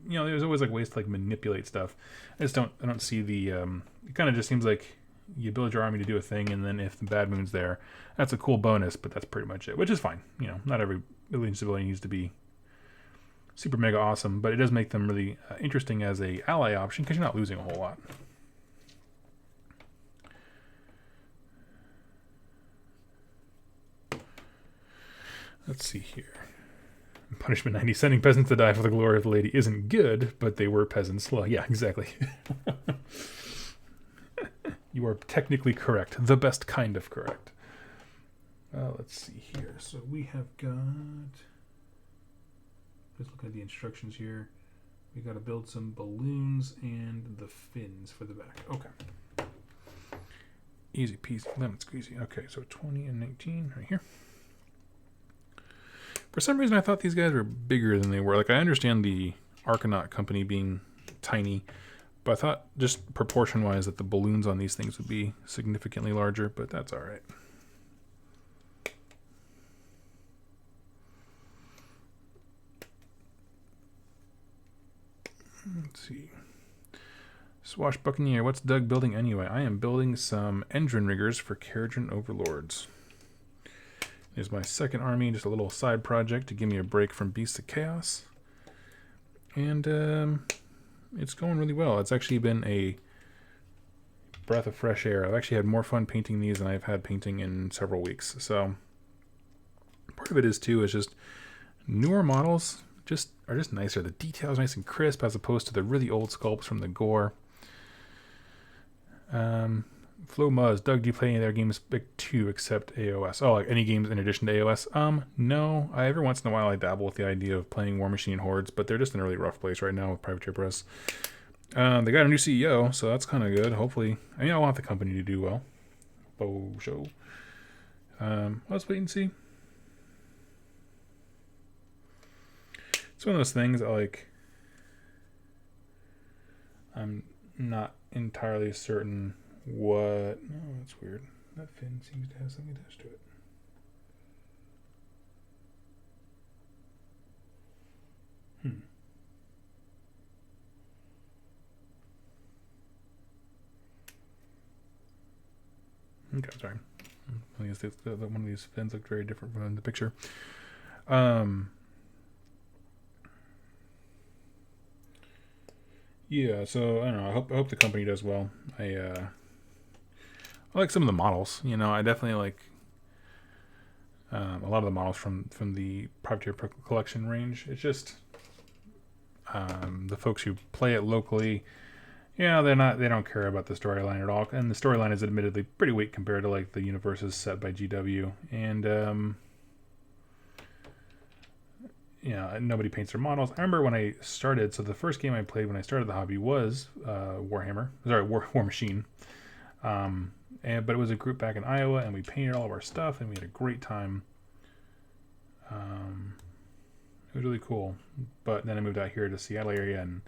you know, there's always like ways to like manipulate stuff. I don't see the it kind of just seems like you build your army to do a thing, and then if the Bad Moon's there, that's a cool bonus, but that's pretty much it, which is fine. You know, not every allegiance ability needs to be super mega awesome, but it does make them really interesting as a ally option, because you're not losing a whole lot. Let's see here. Punishment 90. Sending peasants to die for the glory of the lady isn't good, but they were peasants. Well, yeah, exactly. You are technically correct. The best kind of correct. Let's see here. So we have got... Just looking at the instructions here. We got to build some balloons and the fins for the back. Okay. Easy peasy, lemon squeezy. Okay, so 20 and 19 right here. For some reason, I thought these guys were bigger than they were. Like, I understand the Arcanaut company being tiny, but I thought just proportion-wise that the balloons on these things would be significantly larger, but that's all right. Let's see. Swashbuccaneer, what's Doug building anyway? I am building some engine riggers for Kharadron overlords. Here's my second army, just a little side project to give me a break from Beasts of Chaos. And it's going really well. It's actually been a breath of fresh air. I've actually had more fun painting these than I've had painting in several weeks. So part of it is too, is just newer models are just nicer. The details nice and crisp as opposed to the really old sculpts from the gore. Flo Muzz, Doug, do you play any of their games too except AOS? Oh, like any games in addition to AOS? No. Every once in a while I dabble with the idea of playing War Machine Hordes, but they're just in a really rough place right now with Privateer Press. They got a new CEO, so that's kind of good. Hopefully, I mean, I want the company to do well. Bo show. Let's wait and see. It's one of those things I'm not entirely certain what... Oh, that's weird. That fin seems to have something attached to it. Okay, sorry. One of these fins looked very different from the picture. Yeah, so I don't know. I hope the company does well. I like some of the models. You know, I definitely like a lot of the models from the Privateer collection range. It's just the folks who play it locally. Yeah, they don't care about the storyline at all, and the storyline is admittedly pretty weak compared to like the universes set by GW, and yeah, nobody paints their models. I remember when I started, so the first game I played when I started the hobby was War Machine, but it was a group back in Iowa, and we painted all of our stuff, and we had a great time. It was really cool, but then I moved out here to Seattle area, and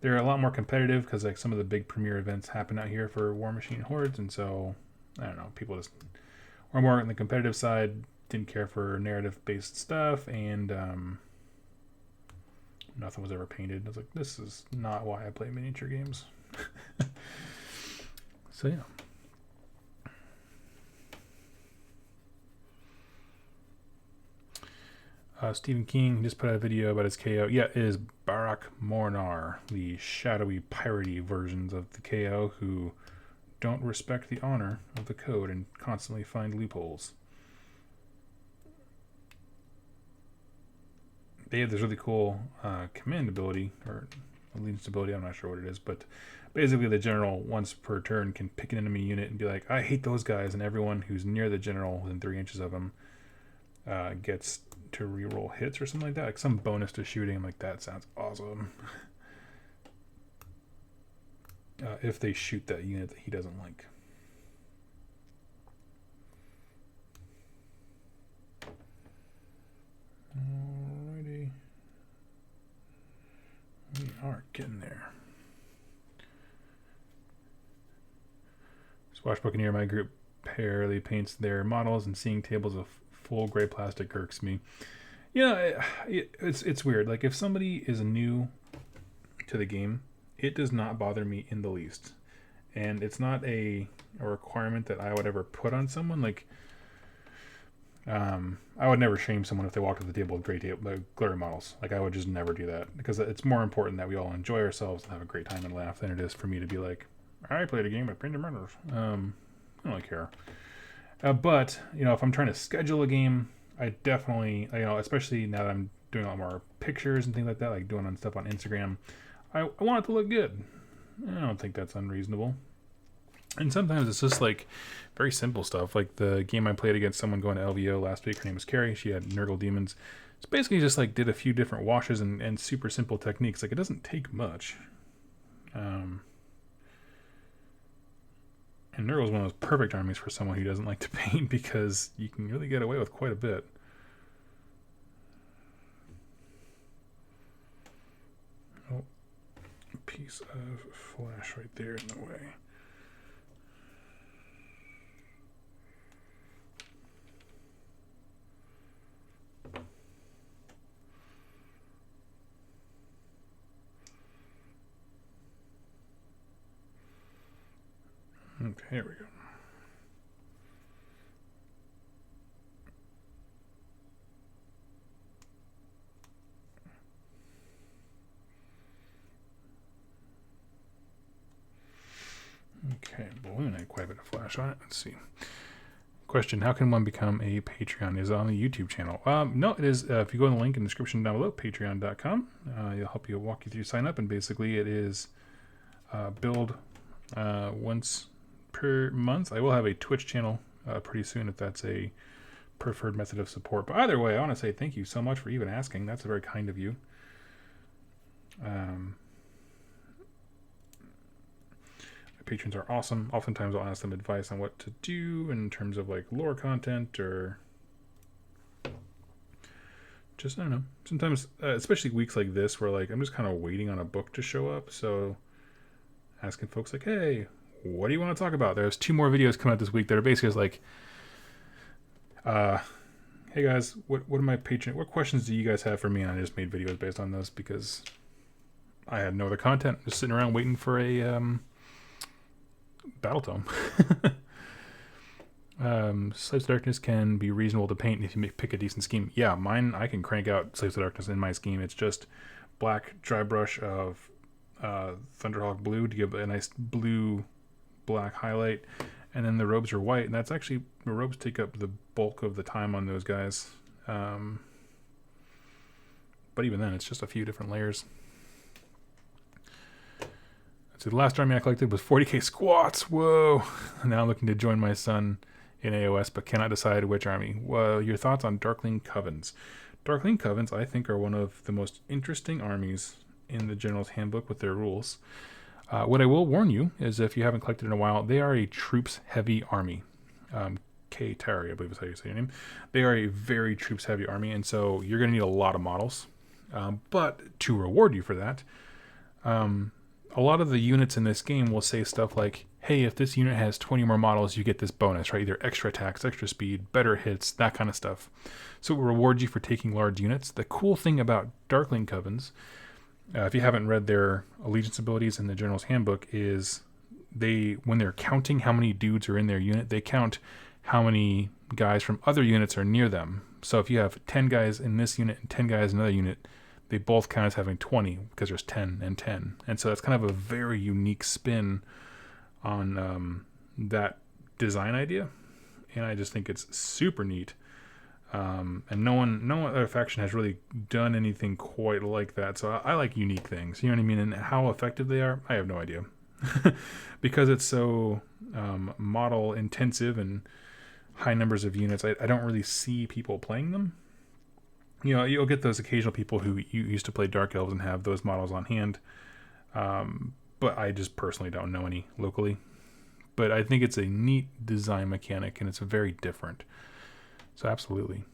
they're a lot more competitive because like some of the big premier events happen out here for War Machine Hordes, and so I don't know, people just were more on the competitive side, didn't care for narrative-based stuff, and nothing was ever painted. I was like, this is not why I play miniature games. So yeah. Stephen King just put out a video about his KO. Yeah, it is Barak Mornar, the shadowy, piratey versions of the KO who don't respect the honor of the code and constantly find loopholes. They have this really cool command ability, or allegiance ability, I'm not sure what it is, but basically the general once per turn can pick an enemy unit and be like, I hate those guys, and everyone who's near the general within 3 inches of him gets to reroll hits or something like that, like some bonus to shooting. I'm like, that sounds awesome. If they shoot that unit that he doesn't like. Alrighty. We are getting there. Swashbuccaneer, my group barely paints their models, and seeing tables of full gray plastic irks me. Yeah, it's weird. Like, if somebody is new to the game, it does not bother me in the least. And it's not a requirement that I would ever put on someone. Like, I would never shame someone if they walked to the table with glary models. Like, I would just never do that, because it's more important that we all enjoy ourselves and have a great time and laugh than it is for me to be like, I played a game with painted models. I don't really care. But, you know, if I'm trying to schedule a game, I definitely, especially now that I'm doing a lot more pictures and things like that, like doing on stuff on Instagram, I want it to look good. I don't think that's unreasonable. And sometimes it's just like very simple stuff. Like the game I played against someone going to LVO last week, her name was Carrie. She had Nurgle Demons. It's basically just like did a few different washes and super simple techniques. Like it doesn't take much. And Nurgle is one of those perfect armies for someone who doesn't like to paint because you can really get away with quite a bit. Oh, a piece of flash right there in the way. Okay, here we go. Okay, balloon had quite a bit of flash on it. Let's see. Question: how can one become a Patreon? Is it on the YouTube channel? No, it is. If you go in the link in the description down below, patreon.com, it'll walk you through sign up, and basically it is billed once per month. I will have a Twitch channel pretty soon if that's a preferred method of support. But either way, I want to say thank you so much for even asking. That's very kind of you. Patrons are awesome. Oftentimes I'll ask them advice on what to do in terms of like lore content or just, I don't know. Sometimes, especially weeks like this where like I'm just kind of waiting on a book to show up. So asking folks like, hey, what do you want to talk about? There's 2 more videos coming out this week that are basically just like, hey guys, what questions do you guys have for me? And I just made videos based on those because I had no other content. Just sitting around waiting for a battle tome. Slaves of Darkness can be reasonable to paint if you pick a decent scheme. Yeah, mine, I can crank out Slaves of Darkness in my scheme. It's just black dry brush of Thunderhawk blue to give a nice blue black highlight, and then the robes are white, and that's actually, the robes take up the bulk of the time on those guys. But even then, it's just a few different layers. So the last army I collected was 40k squats. Whoa! Now I'm looking to join my son in AOS, but cannot decide which army. Well, your thoughts on Darkling Covens? Darkling Covens, I think, are one of the most interesting armies in the General's Handbook with their rules. What I will warn you is, if you haven't collected in a while, they are a troops-heavy army. K. Terry, I believe is how you say your name. They are a very troops-heavy army, and so you're going to need a lot of models. But to reward you for that, a lot of the units in this game will say stuff like, hey, if this unit has 20 more models, you get this bonus, right? Either extra attacks, extra speed, better hits, that kind of stuff. So it will reward you for taking large units. The cool thing about Darkling Covens, if you haven't read their allegiance abilities in the General's Handbook, is when they're counting how many dudes are in their unit, they count how many guys from other units are near them. So if you have 10 guys in this unit and 10 guys in another unit, they both count as having 20 because there's 10 and 10. And so that's kind of a very unique spin on that design idea. And I just think it's super neat. And no other faction has really done anything quite like that. So I like unique things, you know what I mean? And how effective they are, I have no idea. Because it's so model intensive and high numbers of units, I don't really see people playing them. You know, you'll get those occasional people who used to play Dark Elves and have those models on hand. But I just personally don't know any locally. But I think it's a neat design mechanic, and it's very different. So absolutely.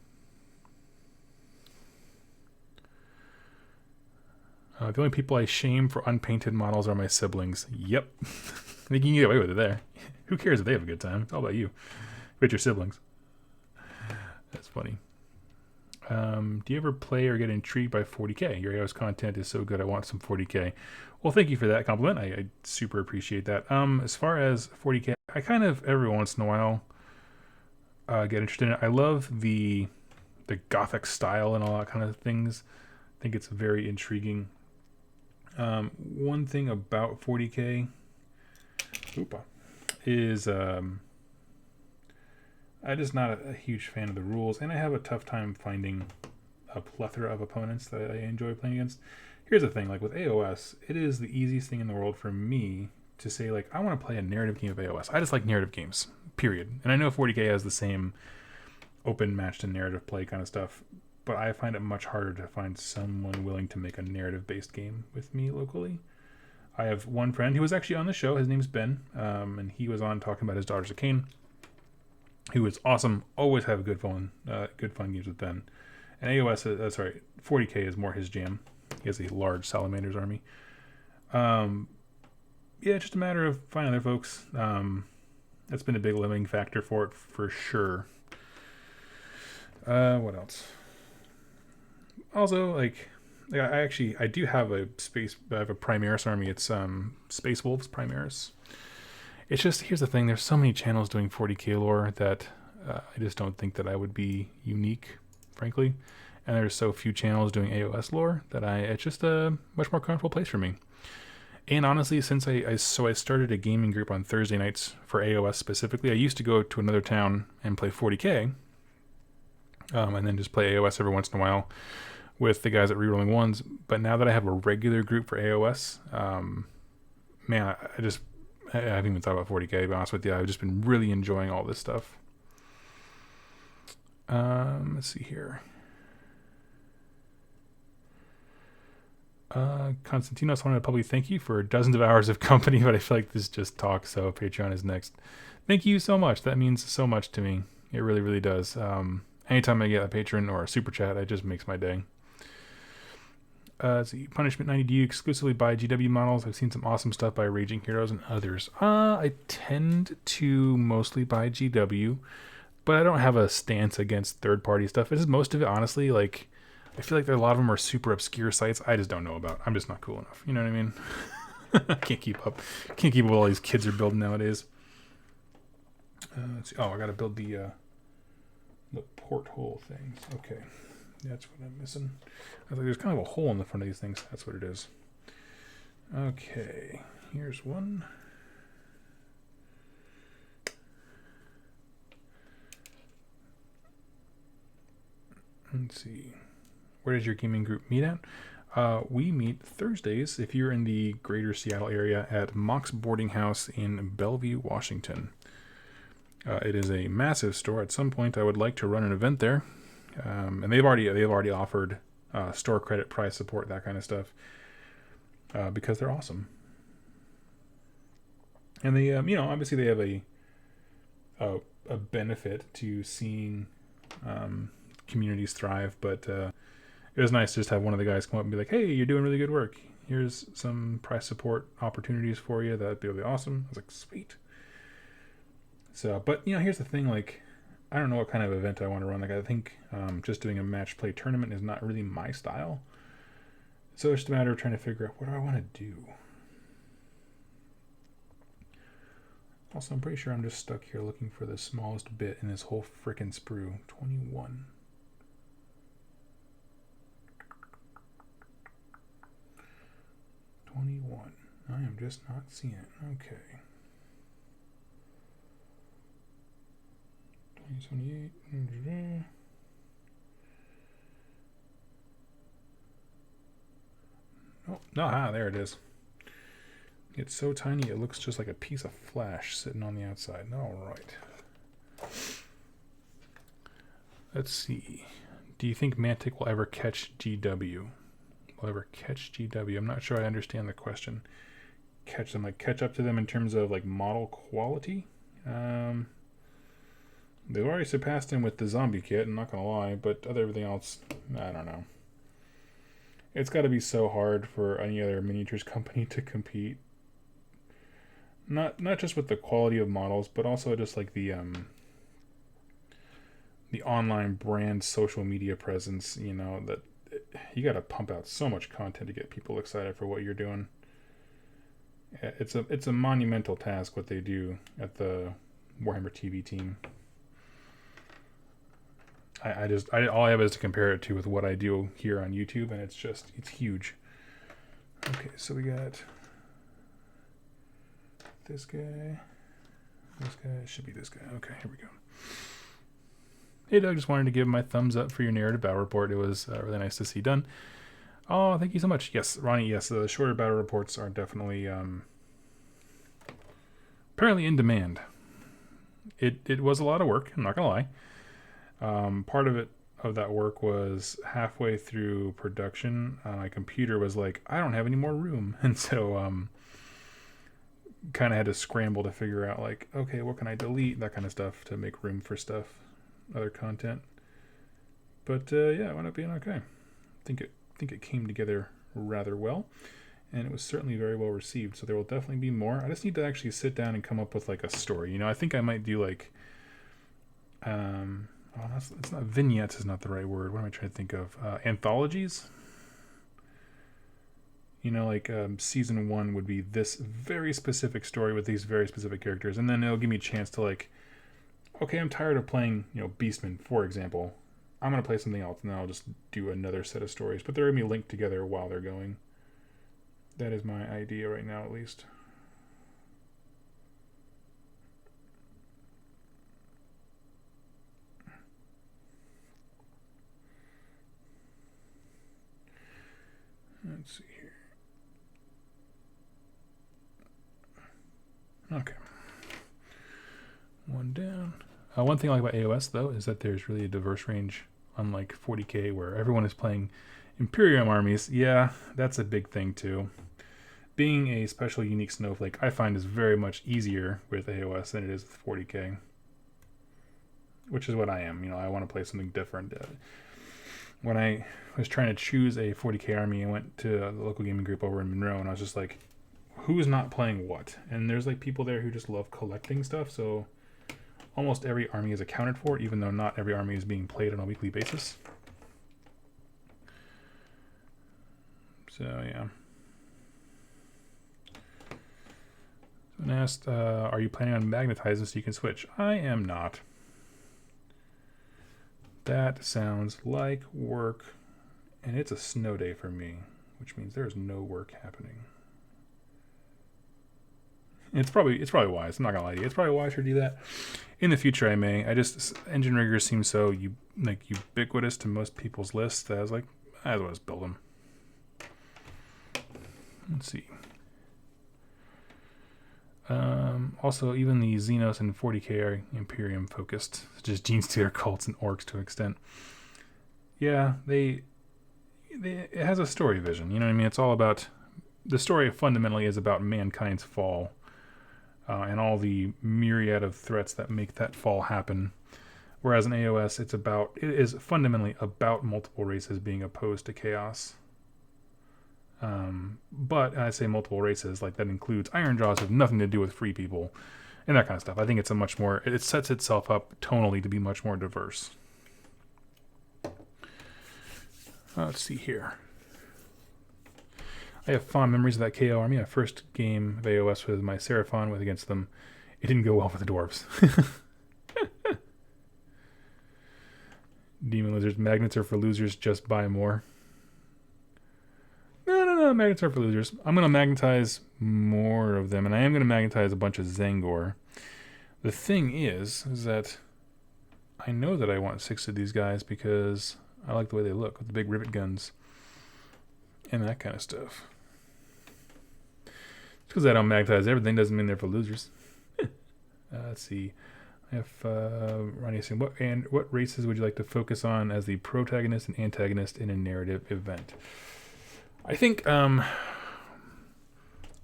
The only people I shame for unpainted models are my siblings. Yep. I think you can get away with it there. Who cares if they have a good time? It's all about you. With your siblings. That's funny. Do you ever play or get intrigued by 40k? Your AOS content is so good, I want some 40k. Well, thank you for that compliment. I super appreciate that. As far as 40k, I kind of every once in a while get interested in it. I love the gothic style and all that kind of things. I think it's very intriguing. One thing about 40k is I I'm just not a huge fan of the rules, and I have a tough time finding a plethora of opponents that I enjoy playing against. Here's the thing, like with AOS, it is the easiest thing in the world for me to say, like, I want to play a narrative game of AOS. I just like narrative games, period. And I know 40k has the same open matched and narrative play kind of stuff, but I find it much harder to find someone willing to make a narrative-based game with me locally. I have one friend who was actually on the show. His name's Ben, and he was on talking about his Daughters of Cain, who is awesome. Always have good fun games with Ben. And AOS, 40k is more his jam. He has a large Salamanders army. Yeah, just a matter of finding other folks. That's been a big limiting factor for it, for sure. What else? Also, like, I do have I have a Primaris army. It's Space Wolves Primaris. It's just, here's the thing, there's so many channels doing 40k lore that I just don't think that I would be unique, frankly. And there's so few channels doing AOS lore that it's just a much more comfortable place for me. And honestly, since I started a gaming group on Thursday nights for AOS specifically. I used to go to another town and play 40k, and then just play AOS every once in a while with the guys at Rerolling Ones. But now that I have a regular group for AOS, man, I haven't even thought about 40k, to be honest with you. I've just been really enjoying all this stuff. Let's see here. Konstantinos wanted to publicly thank you for dozens of hours of company, but I feel like this is just talk, so Patreon is next. Thank you so much. That means so much to me. It really, really does. Anytime I get a patron or a super chat, it just makes my day. Let's see. Punishment 90. Do you exclusively buy GW models? I've seen some awesome stuff by Raging Heroes and others. I tend to mostly buy GW, but I don't have a stance against third-party stuff. It's just most of it, honestly, like, I feel like a lot of them are super obscure sites I just don't know about. I'm just not cool enough. You know what I mean? I can't keep up. Can't keep up with all these kids are building nowadays. Let's see. Oh, I got to build the porthole things. Okay. That's what I'm missing. I was like, there's kind of a hole in the front of these things. That's what it is. Okay. Here's one. Let's see. Where does your gaming group meet at? We meet Thursdays, if you're in the greater Seattle area, at Mox Boarding House in Bellevue, Washington. It is a massive store. At some point, I would like to run an event there. And they've already offered store credit, price support, that kind of stuff, because they're awesome. And they, obviously they have a benefit to seeing communities thrive, but it was nice to just have one of the guys come up and be like, hey, you're doing really good work. Here's some price support opportunities for you. That'd be really awesome. I was like, sweet. So, but, here's the thing, like, I don't know what kind of event I want to run. Like, I think just doing a match play tournament is not really my style. So it's just a matter of trying to figure out, what do I want to do? Also, I'm pretty sure I'm just stuck here looking for the smallest bit in this whole frickin' sprue. 21. I am just not seeing it. Okay. 2028. Oh, no, there it is. It's so tiny it looks just like a piece of flash sitting on the outside. All right. Let's see. Do you think Mantic will ever catch GW? Will ever catch GW? I'm not sure I understand the question. Catch them, like catch up to them in terms of like model quality? They've already surpassed him with the zombie kit, I'm not gonna lie, but everything else, I don't know. It's got to be so hard for any other miniatures company to compete. Not just with the quality of models, but also just like the online brand social media presence, that you got to pump out so much content to get people excited for what you're doing. It's a monumental task what they do at the Warhammer TV team. All I have is to compare it to with what I do here on YouTube, and it's huge. Okay, so we got this guy. This guy should be this guy. Okay, here we go. Hey Doug, just wanted to give my thumbs up for your narrative battle report. It was really nice to see done. Oh, thank you so much. Yes, Ronnie, yes, the shorter battle reports are definitely apparently in demand. It was a lot of work, I'm not going to lie. Part of that work was halfway through production. My computer was like, I don't have any more room. And so kind of had to scramble to figure out like, okay, what can I delete? That kind of stuff to make room for stuff. Other content, but yeah, it wound up being okay. I think it came together rather well, and it was certainly very well received. So there will definitely be more. I just need to actually sit down and come up with like a story. You know, I think I might do like, it's not vignettes is not the right word. What am I trying to think of? Anthologies. You know, like season 1 would be this very specific story with these very specific characters, and then it'll give me a chance to like, okay, I'm tired of playing, Beastmen, for example. I'm going to play something else, and then I'll just do another set of stories. But they're going to be linked together while they're going. That is my idea right now, at least. Let's see here. Okay. One down. One thing I like about AOS, though, is that there's really a diverse range, unlike 40k, where everyone is playing Imperium armies. Yeah, that's a big thing, too. Being a special, unique snowflake, I find is very much easier with AOS than it is with 40k. Which is what I am. I want to play something different. When I was trying to choose a 40k army, I went to the local gaming group over in Monroe, and I was just like, who's not playing what? And there's like people there who just love collecting stuff, so almost every army is accounted for, even though not every army is being played on a weekly basis. So, yeah. Someone asked, are you planning on magnetizing so you can switch? I am not. That sounds like work, and it's a snow day for me, which means there's no work happening. It's probably wise. I'm not gonna lie to you. It's probably wise to do that. In the future, I may. Engine riggers seem so ubiquitous to most people's lists that I was like, I as well just build them. Let's see. Also, even the Xenos and 40k are Imperium focused, such as Genestealer cults and orcs to an extent. Yeah, it has a story vision. You know what I mean? It's all about, the story fundamentally is about mankind's fall. And all the myriad of threats that make that fall happen. Whereas in AOS, it is fundamentally about multiple races being opposed to chaos. But I say multiple races, like that includes Ironjaws, have nothing to do with free people, and that kind of stuff. I think it's it sets itself up tonally to be much more diverse. Let's see here. I have fond memories of that KO army. My first game of AOS with my Seraphon with against them. It didn't go well for the dwarves. Demon lizards. Magnets are for losers. Just buy more. No. Magnets are for losers. I'm going to magnetize more of them. And I am going to magnetize a bunch of Zangor. The thing is that I know that I want 6 of these guys because I like the way they look with the big rivet guns. And that kind of stuff. Because I don't magnetize everything doesn't mean they're for losers. Let's see. I have Ronnie saying, what races would you like to focus on as the protagonist and antagonist in a narrative event? I think, I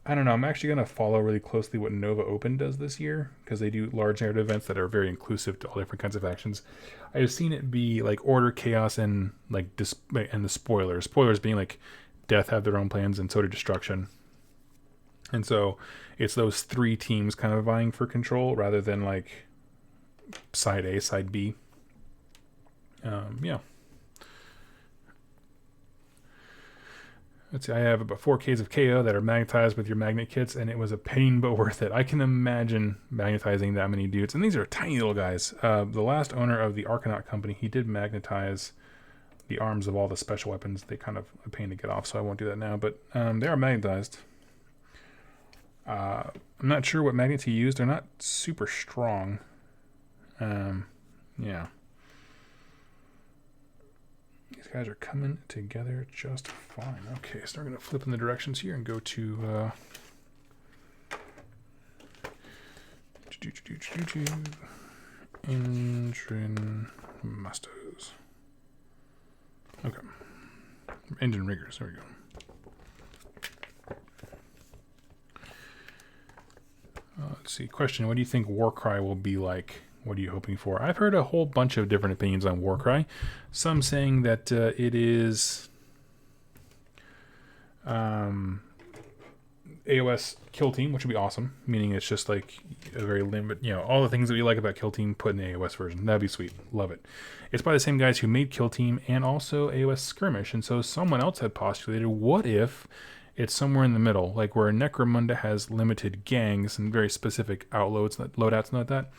don't know. I'm actually going to follow really closely what Nova Open does this year because they do large narrative events that are very inclusive to all different kinds of actions. I have seen it be like order, chaos, and like and the spoilers. Spoilers being like death have their own plans and so do destruction. And so it's those 3 teams kind of vying for control rather than like side A, side B. Yeah. Let's see, I have about 4Ks of KO that are magnetized with your magnet kits, and it was a pain but worth it. I can imagine magnetizing that many dudes. And these are tiny little guys. The last owner of the Arcanaut company, he did magnetize the arms of all the special weapons. They kind of a pain to get off, so I won't do that now. But they are magnetized. I'm not sure what magnets he used. They're not super strong. Yeah. guys are coming together just fine. Okay, so we're going to flip in the directions here and go to engine masters. Okay. Engine riggers, there we go. Let's see. Question: what do you think Warcry will be like? What are you hoping for? I've heard a whole bunch of different opinions on Warcry. Some saying that it is AOS kill team, which would be awesome. Meaning it's just like a very limited, all the things that we like about kill team put in the AOS version. That'd be sweet. Love it. It's by the same guys who made kill team and also AOS skirmish. And so someone else had postulated, what if it's somewhere in the middle, like where Necromunda has limited gangs and very specific loadouts and like that.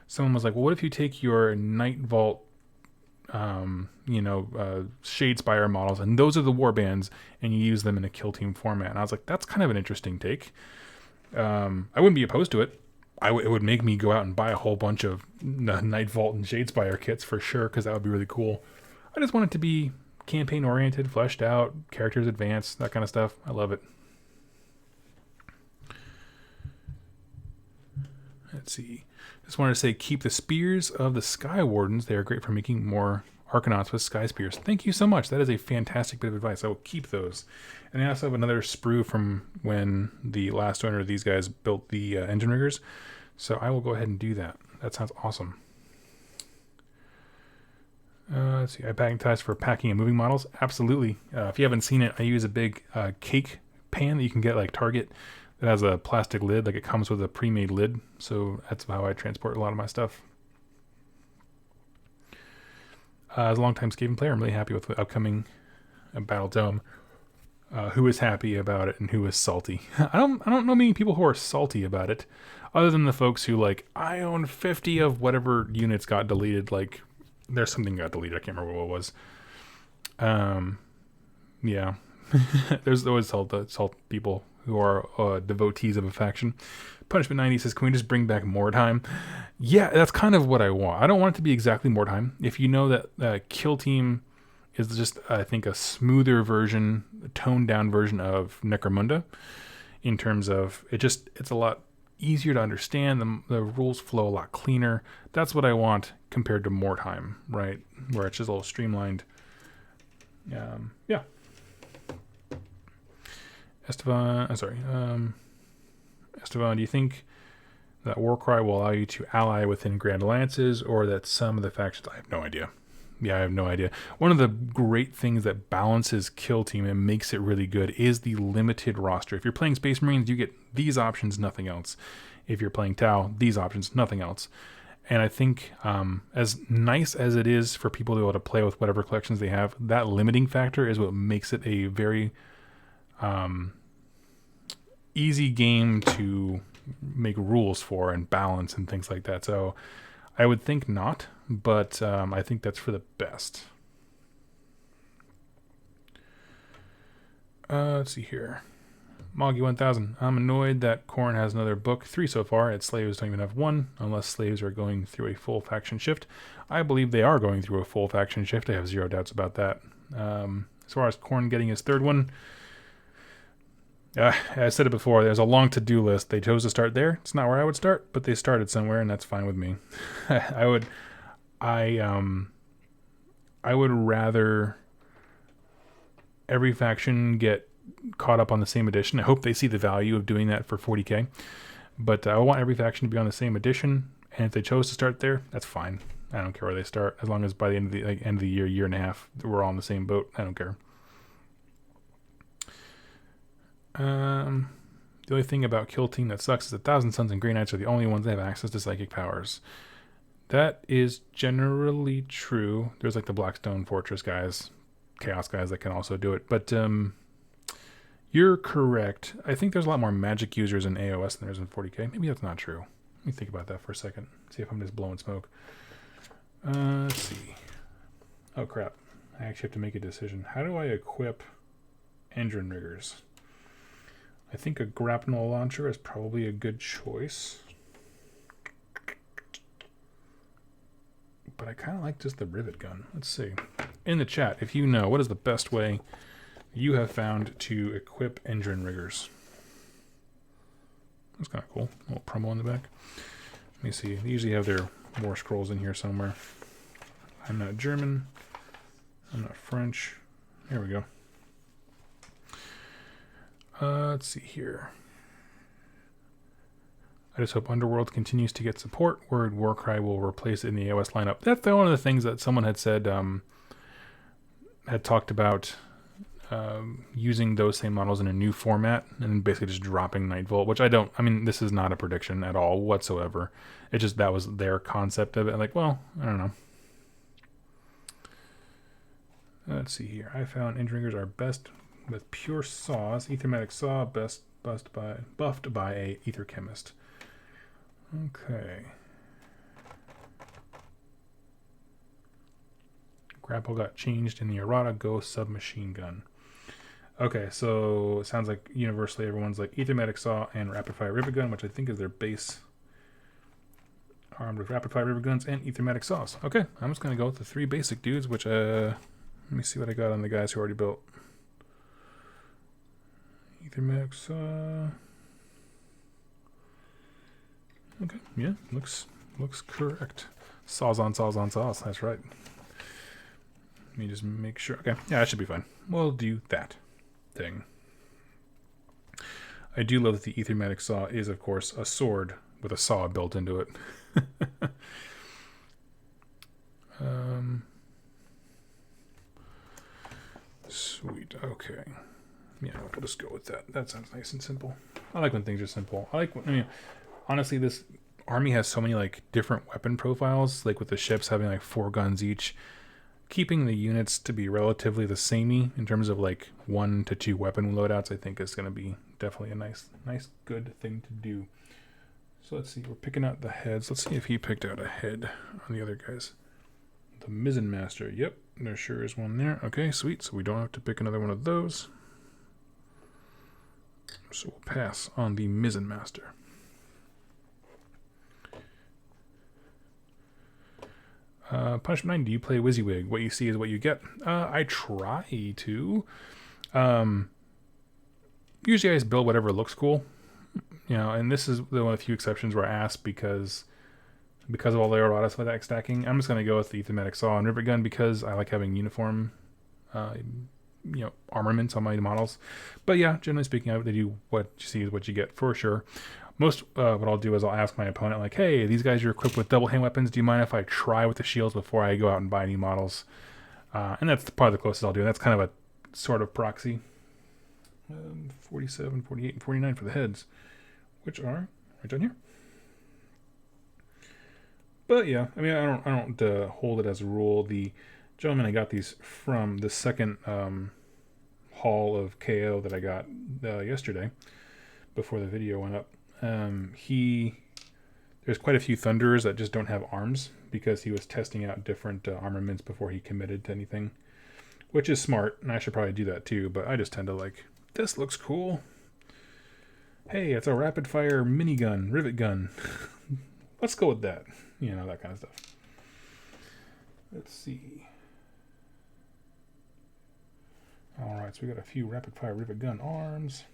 Someone was like, well, what if you take your Night Vault, Shadespire models, and those are the war bands, and you use them in a kill team format? And I was like, that's kind of an interesting take. I wouldn't be opposed to it. It would make me go out and buy a whole bunch of Night Vault and Shadespire kits for sure, because that would be really cool. I just want it to be campaign oriented, fleshed out, characters advanced, that kind of stuff. I love it. Let's see. Just wanted to say, keep the spears of the Sky Wardens. They are great for making more Arcanauts with Sky Spears. Thank you so much. That is a fantastic bit of advice. I will keep those. And I also have another sprue from when the last owner of these guys built the engine riggers. So I will go ahead and do that. That sounds awesome. Let's see. I packetize for packing and moving models. Absolutely. If you haven't seen it, I use a big cake pan that you can get like Target. It has a plastic lid, like it comes with a pre-made lid. So that's how I transport a lot of my stuff. As a long-time Skaven player, I'm really happy with the upcoming Battle Dome. Who is happy about it and who is salty? I don't know many people who are salty about it, other than the folks who like, I own 50 of whatever units got deleted. Like, there's something got deleted. I can't remember what it was. Yeah. There's always salt people who are devotees of a faction. Punishment 90 says, can we just bring back Mordheim? Yeah, that's kind of what I want. I don't want it to be exactly Mordheim. If you know that Kill Team is just, I think, a smoother version, a toned down version of Necromunda, in terms of it's a lot easier to understand. The rules flow a lot cleaner. That's what I want compared to Mordheim, right? Where it's just a little streamlined. Yeah. Esteban, do you think that Warcry will allow you to ally within Grand Alliances, or that some of the factions... I have no idea. Yeah, I have no idea. One of the great things that balances Kill Team and makes it really good is the limited roster. If you're playing Space Marines, you get these options, nothing else. If you're playing Tau, these options, nothing else. And I think as nice as it is for people to be able to play with whatever collections they have, that limiting factor is what makes it a very easy game to make rules for and balance and things like that. So I would think not, but I think that's for the best. Let's see here. Moggy 1000. I'm annoyed that Khorne has another book, 3 so far. Its slaves don't even have 1, unless slaves are going through a full faction shift. I believe they are going through a full faction shift. I have zero doubts about that. As far as Khorne getting his 3rd one, I said it before, there's a long to-do list. They chose to start there. It's not where I would start, but they started somewhere, and that's fine with me. I would rather every faction get caught up on the same edition. I hope they see the value of doing that for 40k. But I want every faction to be on the same edition, and if they chose to start there, that's fine. I don't care where they start, as long as by the end of the year and a half, we're all on the same boat. I don't care. The only thing about Kill Team that sucks is that Thousand Suns and Grey Knights are the only ones that have access to psychic powers. That is generally true. There's like the Blackstone Fortress guys, Chaos guys that can also do it. But you're correct. I think there's a lot more magic users in AOS than there is in 40k. Maybe that's not true. Let me think about that for a second. See if I'm just blowing smoke. Let's see. Oh crap. I actually have to make a decision. How do I equip engine riggers? I think a grapnel launcher is probably a good choice. But I kind of like just the rivet gun. Let's see. in the chat if you know what is the best way you have found to equip engine riggers. That's kind of cool. A little promo on the back. Let me see. They usually have their war scrolls in here somewhere. I'm not German. I'm not French. Here we go. Let's see here. I just hope Underworld continues to get support. Word Warcry will replace it in the AOS lineup. That's one of the things that someone had said, had talked about using those same models in a new format and basically just dropping Nightvolt, which I mean, this is not a prediction at all whatsoever. It just, that was their concept of it. Like, well, I don't know. Let's see here. I found engine riggers are best with pure saws. Aethermatic saw best buffed by a ether chemist. Okay. Grapple got changed in the errata ghost submachine gun. Okay, so it sounds like universally everyone's like Aethermatic saw and rapid fire rivet gun, which I think is their base. Armed with rapid fire rivet guns and Aethermatic saws. Okay, I'm just gonna go with the 3 basic dudes, which let me see what I got on the guys who already built. Aethermatic saw. Okay, yeah, looks correct. Saws on saws on saws. That's right. Let me just make sure. Okay, yeah, that should be fine. We'll do that thing. I do love that the Aethermatic saw is, of course, a sword with a saw built into it. Sweet. Okay. Yeah, we'll just go with that. That sounds nice and simple. I like when things are simple. I mean, honestly, this army has so many like different weapon profiles, like with the ships having like 4 guns each. Keeping the units to be relatively the samey in terms of like 1 to 2 weapon loadouts, I think is going to be definitely a nice, good thing to do. So let's see. We're picking out the heads. Let's see if he picked out a head on the other guys. The Mizzen Master. Yep, there sure is one there. Okay, sweet. So we don't have to pick another one of those. So we'll pass on the Mizzen Master. Punishment 9, do you play WYSIWYG? What you see is what you get. I try to. Usually I just build whatever looks cool. You know, and this is one of the few exceptions where I ask because of all the errata with that stacking. I'm just going to go with the Aethermatic saw and rivet gun because I like having uniform armaments on my models. But yeah, generally speaking, they do what you see is what you get for sure. Most what I'll do is I'll ask my opponent, like, hey, these guys are equipped with double hand weapons. Do you mind if I try with the shields before I go out and buy any models? And that's probably the closest I'll do. And that's kind of a sort of proxy. 47, 48, and 49 for the heads, which are right down here. But yeah, I mean, I don't hold it as a rule. The gentleman I got these from, the second haul of KO that I got yesterday before the video went up, there's quite a few Thunderers that just don't have arms because he was testing out different armaments before he committed to anything, which is smart, and I should probably do that too, but I just tend to like, this looks cool. Hey, it's a rapid fire minigun, rivet gun. Let's go with that. You know, that kind of stuff. Let's see. Alright, so we got a few rapid fire rivet gun arms.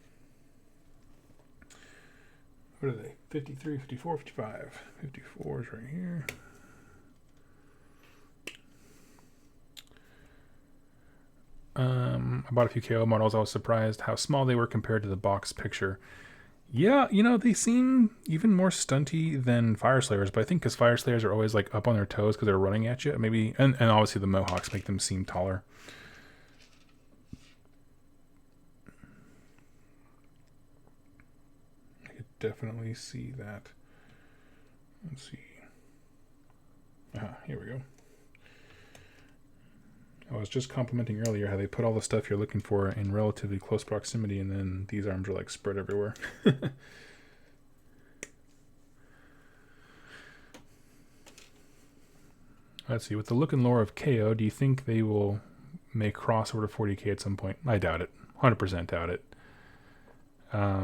What are they? 53, 54, 55. 54 is right here. I bought a few KO models. I was surprised how small they were compared to the box picture. Yeah, you know, they seem even more stunty than Fire Slayers, but I think because Fire Slayers are always like up on their toes because they're running at you, maybe, and obviously the Mohawks make them seem taller. I could definitely see that. Let's see. Here we go. I was just complimenting earlier how they put all the stuff you're looking for in relatively close proximity, and then these arms are like spread everywhere. Let's see. With the look and lore of KO, do you think they will make crossover to 40k at some point? I doubt it. 100% doubt it. I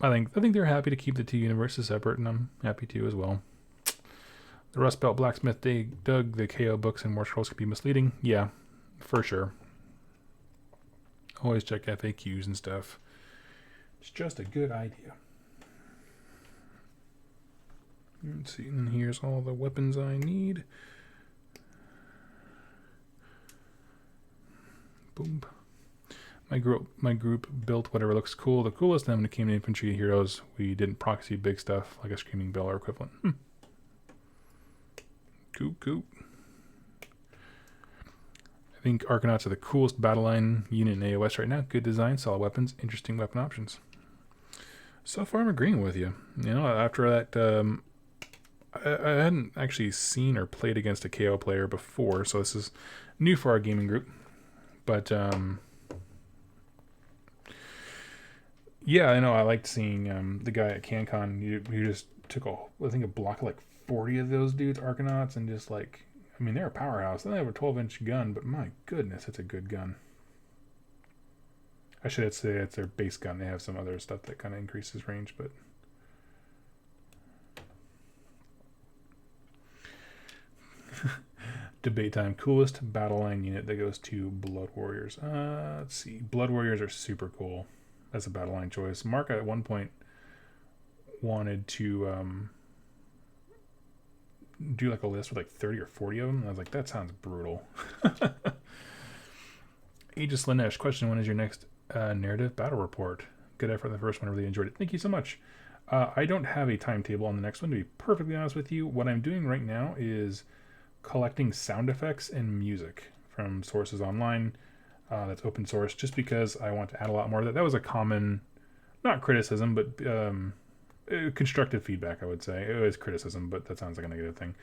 think they're happy to keep the two universes separate, and I'm happy to as well. The Rust Belt Blacksmith dug the KO books and more scrolls could be misleading. Yeah, for sure. Always check FAQs and stuff. It's just a good idea. Let's see, and here's all the weapons I need. Boom. My group built whatever looks cool. The coolest, and then when it came to infantry heroes, we didn't proxy big stuff like a Screaming Bell or equivalent. Cool. I think Arcanauts are the coolest battle line unit in AOS right now. Good design, solid weapons, interesting weapon options. So far, I'm agreeing with you. You know, after that, I hadn't actually seen or played against a KO player before, so this is new for our gaming group. But yeah, I know. I liked seeing the guy at CanCon. You just took a block of like 40 of those dudes, Arcanauts, and just like, I mean, they're a powerhouse. They have a 12-inch gun, but my goodness, it's a good gun. I should say it's their base gun. They have some other stuff that kind of increases range, but debate time. Coolest battle line unit that goes to Blood Warriors. Let's see. Blood Warriors are super cool. That's a battle line choice. Mark at one point wanted to do like a list with like 30 or 40 of them. And I was like, that sounds brutal. Aegis Lanesh, question: when is your next narrative battle report? Good effort on the first one. I really enjoyed it. Thank you so much. I don't have a timetable on the next one, to be perfectly honest with you. What I'm doing right now is collecting sound effects and music from sources online that's open source, just because I want to add a lot more of that. That was a common, not criticism, but constructive feedback, I would say. It was criticism, but that sounds like a negative thing.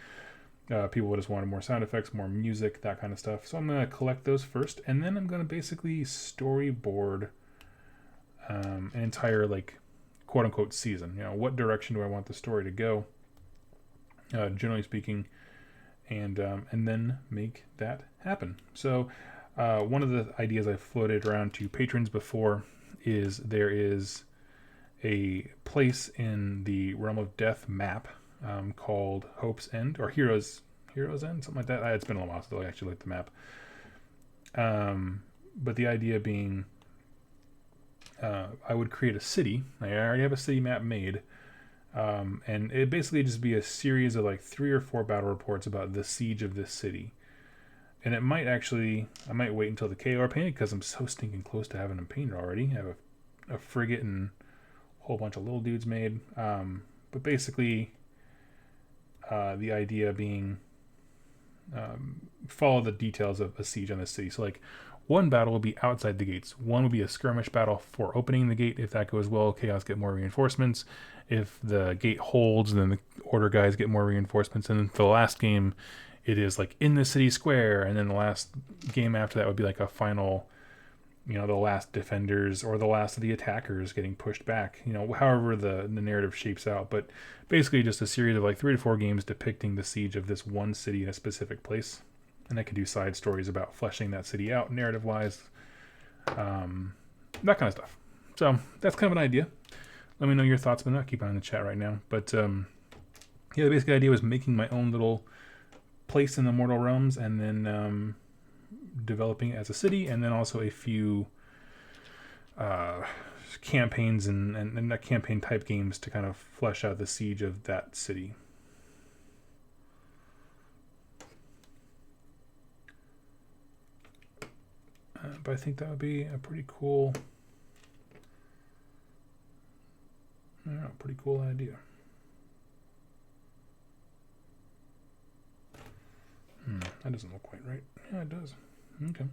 People just wanted more sound effects, more music, that kind of stuff. So I'm going to collect those first, and then I'm going to basically storyboard an entire, like, quote-unquote season. You know, what direction do I want the story to go, generally speaking, and then make that happen. So one of the ideas I floated around to patrons before is there is a place in the Realm of Death map called Hope's End, or Hero's End, something like that. It's been a while since I actually looked at the map. But the idea being, I would create a city. I already have a city map made, and it basically just be a series of like 3 or 4 battle reports about the siege of this city. And it might actually, I might wait until the KO are painted, because I'm so stinking close to having them painted already. I have a frigate and a whole bunch of little dudes made. But basically, the idea being, follow the details of a siege on the city. So like, one battle will be outside the gates. One will be a skirmish battle for opening the gate. If that goes well, Chaos get more reinforcements. If the gate holds, then the Order guys get more reinforcements. And then for the last game, it is like in the city square. And then the last game after that would be like a final, you know, the last defenders or the last of the attackers getting pushed back. You know, however the narrative shapes out. But basically just a series of like 3 to 4 games depicting the siege of this one city in a specific place. And I could do side stories about fleshing that city out narrative-wise. That kind of stuff. So that's kind of an idea. Let me know your thoughts, but I'll keep it in the chat right now. But yeah, the basic idea was making my own little place in the Mortal Realms, and then developing it as a city, and then also a few campaigns and not campaign type games to kind of flesh out the siege of that city. But I think that would be a pretty cool, idea. That doesn't look quite right. Yeah, it does. Okay.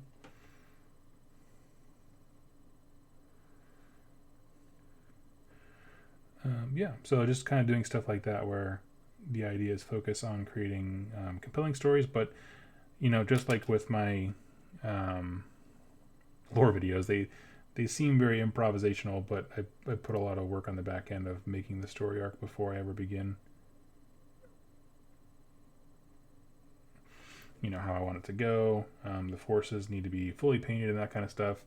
Yeah, so just kind of doing stuff like that where the idea is focus on creating compelling stories, but, you know, just like with my lore videos, they seem very improvisational, but I put a lot of work on the back end of making the story arc before I ever begin. You know, how I want it to go. The forces need to be fully painted and that kind of stuff.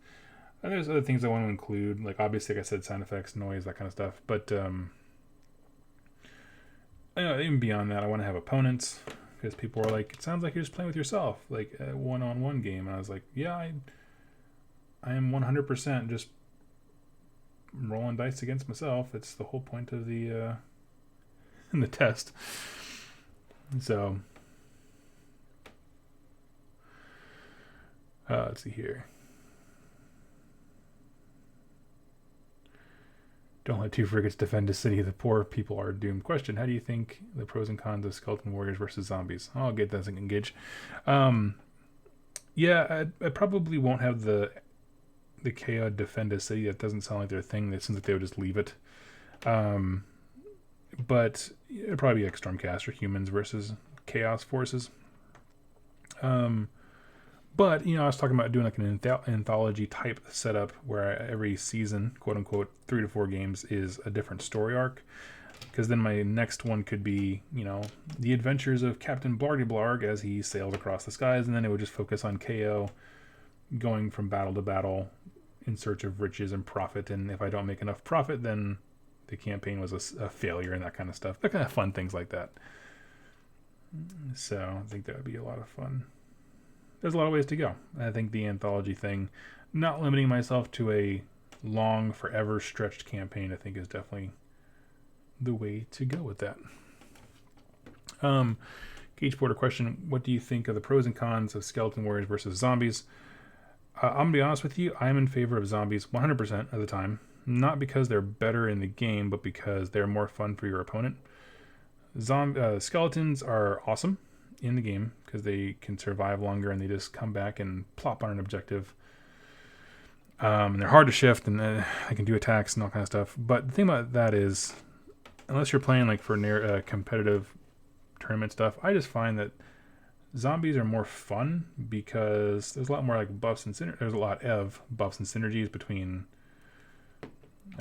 And there's other things I want to include, like obviously, like I said, sound effects, noise, that kind of stuff. But even beyond that, I want to have opponents, because people are like, it sounds like you're just playing with yourself, like a one-on-one game. And I was like, yeah, I am 100% just rolling dice against myself. It's the whole point of the the test. So let's see here. Don't let two frigates defend a city. The poor people are doomed. Question: how do you think the pros and cons of skeleton warriors versus zombies? I'll get that and engage. Yeah, I probably won't have the KO defend a city. That doesn't sound like their thing. It seems like they would just leave it. But it'd probably be like Stormcast or humans versus chaos forces. But, I was talking about doing like an anthology type setup where every season, quote unquote, 3 to 4 games is a different story arc. Because then my next one could be, the adventures of Captain Blargy Blarg as he sails across the skies. And then it would just focus on KO going from battle to battle in search of riches and profit. And if I don't make enough profit, then the campaign was a failure and that kind of stuff. That kind of fun things like that. So I think that would be a lot of fun. There's a lot of ways to go. I think the anthology thing, not limiting myself to a long, forever stretched campaign, I think is definitely the way to go with that. Gage Porter question: what do you think of the pros and cons of skeleton warriors versus zombies? I'm going to be honest with you, I am in favor of zombies 100% of the time. Not because they're better in the game, but because they're more fun for your opponent. Skeletons are awesome in the game because they can survive longer and they just come back and plop on an objective. And they're hard to shift and they can do attacks and all kind of stuff. But the thing about that is, unless you're playing like for competitive tournament stuff, I just find that zombies are more fun because there's a lot more like buffs and there's a lot of buffs and synergies between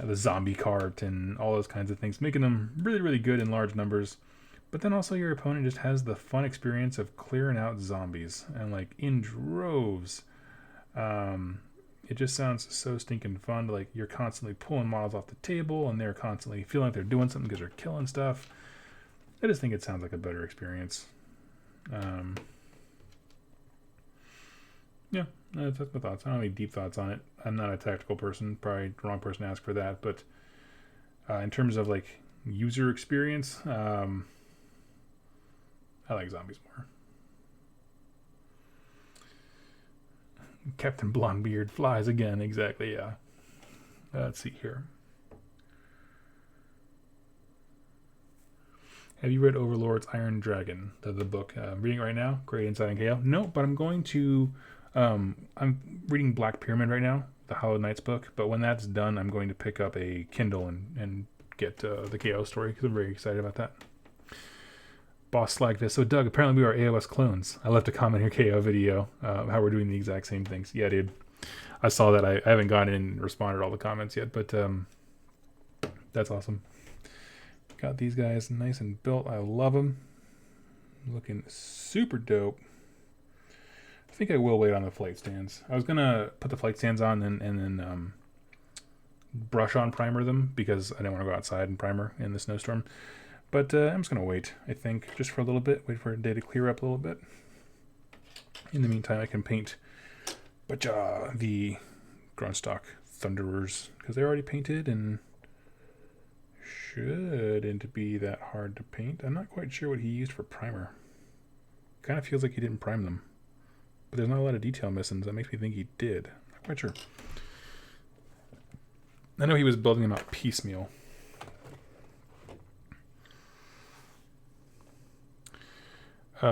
the zombie cart and all those kinds of things, making them really, really good in large numbers. But then also your opponent just has the fun experience of clearing out zombies and like in droves. It just sounds so stinking fun. Like you're constantly pulling models off the table and they're constantly feeling like they're doing something because they're killing stuff. I just think it sounds like a better experience. Yeah, that's my thoughts. I don't have any deep thoughts on it. I'm not a tactical person. Probably the wrong person to ask for that. But in terms of like user experience, I like zombies more. Captain Blondebeard flies again. Exactly, yeah. Let's see here. Have you read Overlord's Iron Dragon, the book? I'm reading it right now. Great Insight on KO. No, but I'm going to... I'm reading Black Pyramid right now, the Hollow Knights book. But when that's done, I'm going to pick up a Kindle and get the KO story because I'm very excited about that. Boss Slag this. So Doug, apparently we are AOS clones. I left a comment in your KO video how we're doing the exact same things. Yeah, dude. I saw that. I haven't gone in and responded to all the comments yet, but that's awesome. Got these guys nice and built. I love them. Looking super dope. I think I will wait on the flight stands. I was going to put the flight stands on and then brush on primer them because I didn't want to go outside and primer in the snowstorm. But I'm just going to wait, I think, just for a little bit. Wait for the day to clear up a little bit. In the meantime, I can paint the Grunstock Thunderers because they're already painted and shouldn't be that hard to paint. I'm not quite sure what he used for primer. Kind of feels like he didn't prime them. But there's not a lot of detail missing, so that makes me think he did. Not quite sure. I know he was building them out piecemeal.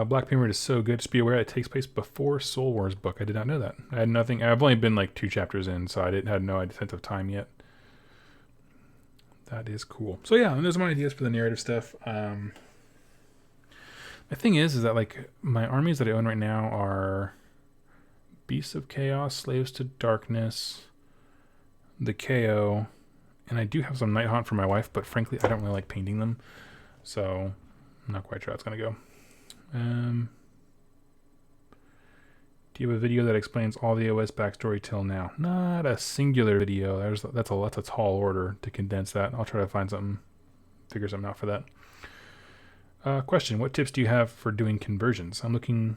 Black Pyramid is so good. Just be aware it takes place before Soul Wars book. I did not know that. I had nothing. I've only been like 2 chapters in, so I had no sense of time yet. That is cool. So yeah, those are my ideas for the narrative stuff. The thing is that like my armies that I own right now are Beasts of Chaos, Slaves to Darkness, the KO, and I do have some Nighthaunt for my wife, but frankly, I don't really like painting them, so I'm not quite sure how it's going to go. Do you have a video that explains all the OS backstory till now? Not a singular video. That's a tall order to condense that. I'll try to find something, figure something out for that. Question: what tips do you have for doing conversions? I'm looking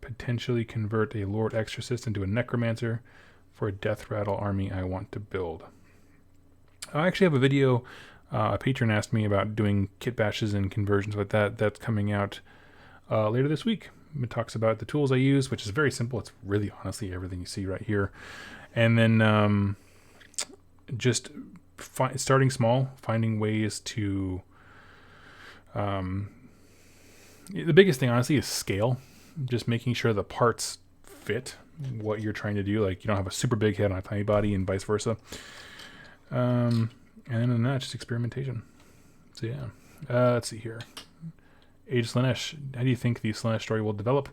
potentially convert a Lord Exorcist into a Necromancer for a Death Rattle army I want to build. I actually have a video. A patron asked me about doing kit bashes and conversions with that. That's coming out later this week. It talks about the tools I use, which is very simple. It's really honestly everything you see right here. And then just starting small, finding ways to... the biggest thing, honestly, is scale. Just making sure the parts fit what you're trying to do. Like, you don't have a super big head on a tiny body and vice versa. And then that, just experimentation. So yeah. Let's see here. Age Slanesh. How do you think the Slanesh story will develop?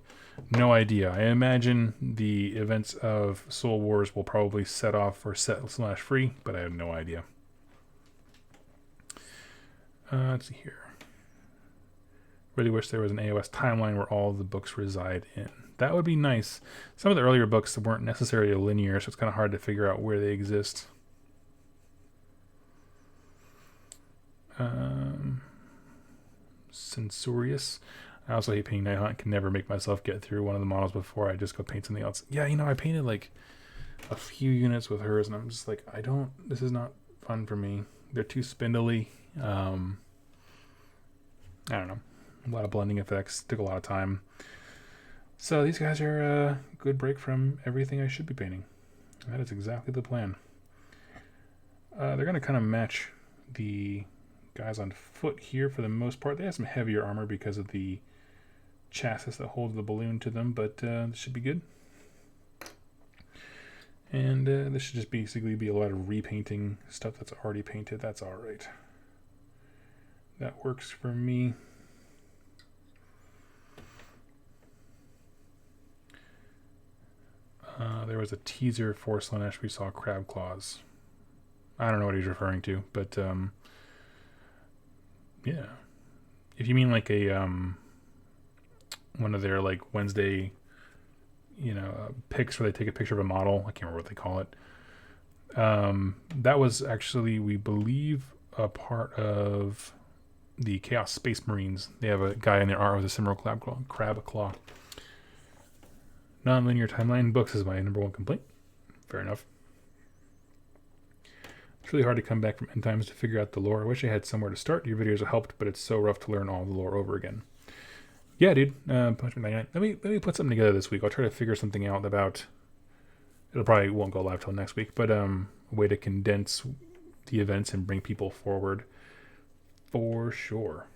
No idea. I imagine the events of Soul Wars will probably set off or set Slanesh free, but I have no idea. Let's see here. Really wish there was an AOS timeline where all the books reside in. That would be nice. Some of the earlier books weren't necessarily linear, so it's kind of hard to figure out where they exist. Censorious. I also hate painting Night Hunt. Can never make myself get through one of the models before I just go paint something else. Yeah, I painted like a few units with hers, and I'm just like, this is not fun for me. They're too spindly. I don't know. A lot of blending effects. Took a lot of time. So these guys are a good break from everything I should be painting. That is exactly the plan. They're going to kind of match the guys on foot here for the most part. They have some heavier armor because of the chassis that holds the balloon to them, but this should be good. And this should just basically be a lot of repainting stuff that's already painted. That's all right. That works for me. There was a teaser for Slanesh. We saw crab claws. I don't know what he's referring to, but yeah. If you mean like a one of their like Wednesday, pics where they take a picture of a model, I can't remember what they call it. That was actually, we believe, a part of the Chaos Space Marines. They have a guy in their art with a similar crab claw. Non-linear timeline books is my number one complaint. Fair enough. It's really hard to come back from end times to figure out the lore. I wish I had somewhere to start. Your videos have helped, but it's so rough to learn all the lore over again. Yeah, dude. Let me put something together this week. I'll try to figure something out about... It'll probably won't go live till next week, but a way to condense the events and bring people forward for sure.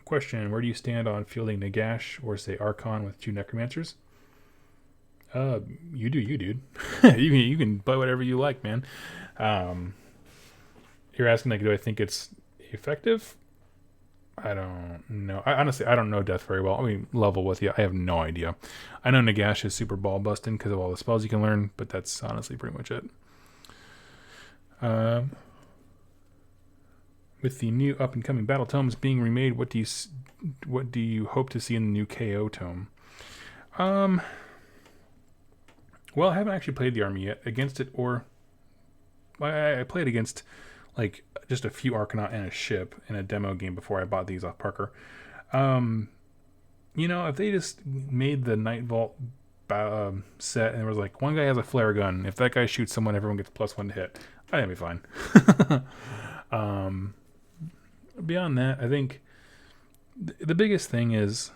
Question: where do you stand on fielding Nagash or say Archon with 2 Necromancers? You do you, dude. you can play whatever you like, man. You're asking, like, do I think it's effective? I don't know. Honestly, I don't know Death very well. I mean, level with you, I have no idea. I know Nagash is super ball busting because of all the spells you can learn, but that's honestly pretty much it. With the new up-and-coming battle tomes being remade, what do you hope to see in the new KO tome? Well, I haven't actually played the army yet against it, or I played against like just a few Arcanaut and a ship in a demo game before I bought these off Parker. If they just made the Night Vault set and it was like one guy has a flare gun, if that guy shoots someone, everyone gets +1 to hit, I think it'd be fine. Beyond that, I think the biggest thing is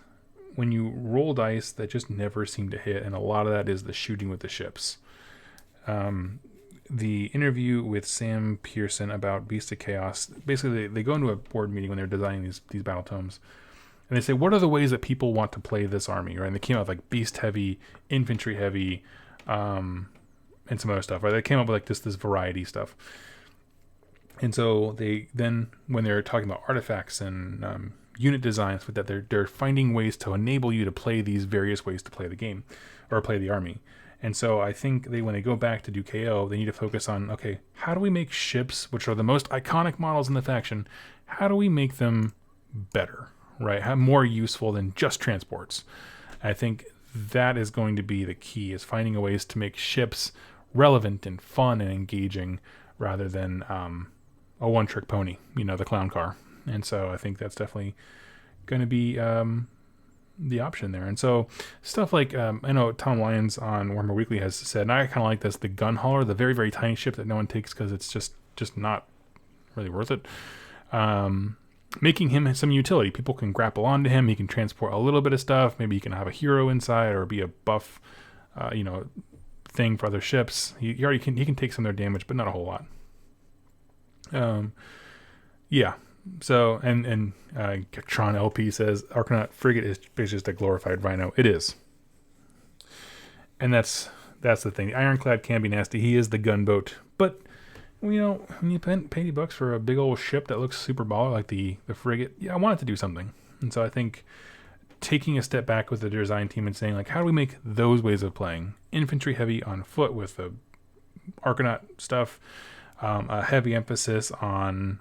when you roll dice that just never seem to hit, and a lot of that is the shooting with the ships. The interview with Sam Pearson about Beast of Chaos, basically they go into a board meeting when they're designing these battle tomes, and they say, what are the ways that people want to play this army, right? And they came out with like beast heavy, infantry heavy, and some other stuff, right? They came up with like this variety stuff. And so they then, when they're talking about artifacts and unit designs with that, they're finding ways to enable you to play these various ways to play the game or play the army. And so I think when they go back to do KO, they need to focus on, okay, how do we make ships, which are the most iconic models in the faction, how do we make them better, right? How more useful than just transports? I think that is going to be the key, is finding ways to make ships relevant and fun and engaging, rather than a one-trick pony, the clown car. And so I think that's definitely going to be the option there. And so stuff like, I know Tom Lyons on Warhammer Weekly has said, and I kind of like this, the gun hauler, the very, very tiny ship that no one takes because it's just not really worth it. Making him some utility. People can grapple onto him. He can transport a little bit of stuff. Maybe he can have a hero inside or be a buff, thing for other ships. He can take some of their damage, but not a whole lot. Yeah. So, and Tron LP says Arcanaut frigate is just a glorified Rhino. It is. And that's the thing. The Ironclad can be nasty. He is the gunboat, but when you pay $80 for a big old ship that looks super baller like the frigate, I want it to do something. And so I think taking a step back with the design team and saying, like, how do we make those ways of playing infantry heavy on foot with the Arcanaut stuff, a heavy emphasis on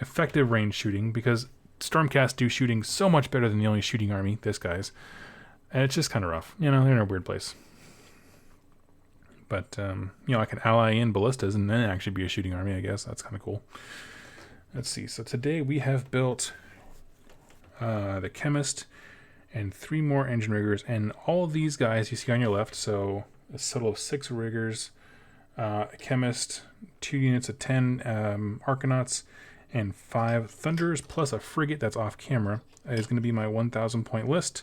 effective range shooting, because Stormcast do shooting so much better than the only shooting army, this guy's, and it's just kind of rough. They're in a weird place. But, I can ally in ballistas and then actually be a shooting army, I guess. That's kind of cool. Let's see. So today we have built the Chemist and 3 more engine riggers. And all of these guys you see on your left, so a total of 6 riggers, a Chemist, 2 units of 10 Arcanauts, and 5 Thunderers, plus a frigate that's off camera, is going to be my 1,000 point list.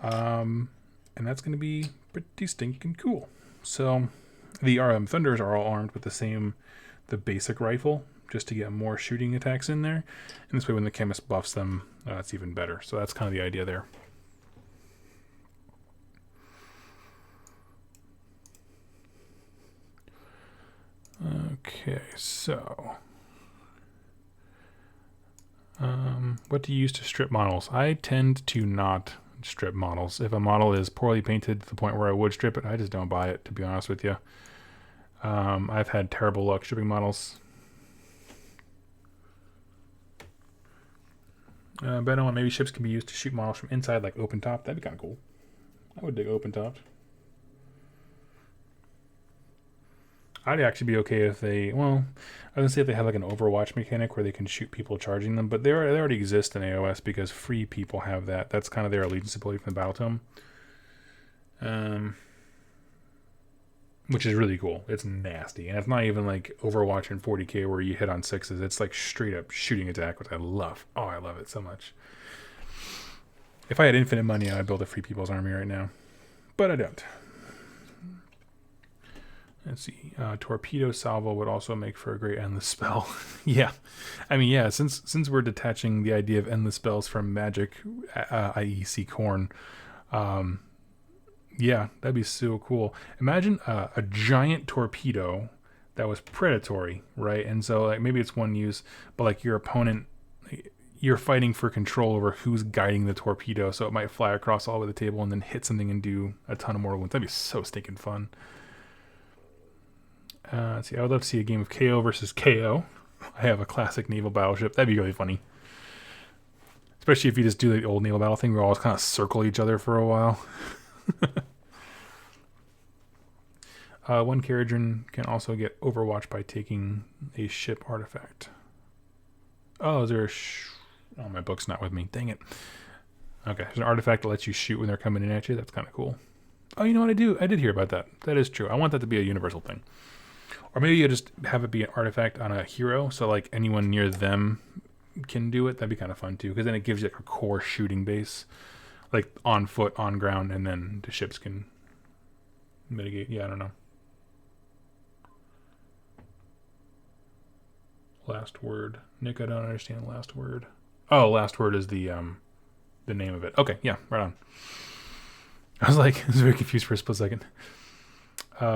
And that's going to be pretty stinking cool. So the Thunderers are all armed with the basic rifle, just to get more shooting attacks in there. And this way when the Chemist buffs them, it's even better. So that's kind of the idea there. Okay, so what do you use to strip models? I tend to not strip models. If a model is poorly painted to the point where I would strip it, I just don't buy it, to be honest with you. I've had terrible luck stripping models. But I don't know, maybe ships can be used to shoot models from inside, like open top. That'd be kind of cool. I would dig open topped. I'd actually be okay if I was gonna say if they have like an Overwatch mechanic where they can shoot people charging them, but they already exist in AOS because free people have that. That's kind of their allegiance ability from the Battle Tome. Which is really cool. It's nasty. And it's not even like Overwatch in 40k where you hit on 6s. It's like straight up shooting attack, which I love. Oh, I love it so much. If I had infinite money, I'd build a free people's army right now. But I don't. Let's see. Torpedo salvo would also make for a great endless spell. Yeah. I mean, yeah, since we're detaching the idea of endless spells from magic, i.e. see corn, yeah, that'd be so cool. Imagine a giant torpedo that was predatory, right? And so like maybe it's one use, but like your opponent, you're fighting for control over who's guiding the torpedo, so it might fly across all over the table and then hit something and do a ton of mortal wounds. That'd be so stinking fun. Let's see, I would love to see a game of KO versus KO. I have a classic naval battleship. That'd be really funny. Especially if you just do the old naval battle thing where we always kind of circle each other for a while. One Kharadron can also get Overwatch by taking a ship artifact. Oh, is there oh, my book's not with me. Dang it. Okay, there's an artifact that lets you shoot when they're coming in at you. That's kind of cool. Oh, you know what I do? I did hear about that. That is true. I want that to be a universal thing. Or maybe you just have it be an artifact on a hero, so like anyone near them can do it. That'd be kind of fun too, because then it gives you like a core shooting base, like on foot, on ground, and then the ships can mitigate. Yeah, I don't know. Last word, Nick. I don't understand last word. Oh, last word is the name of it. Okay, yeah, right on. I was very confused for a split second.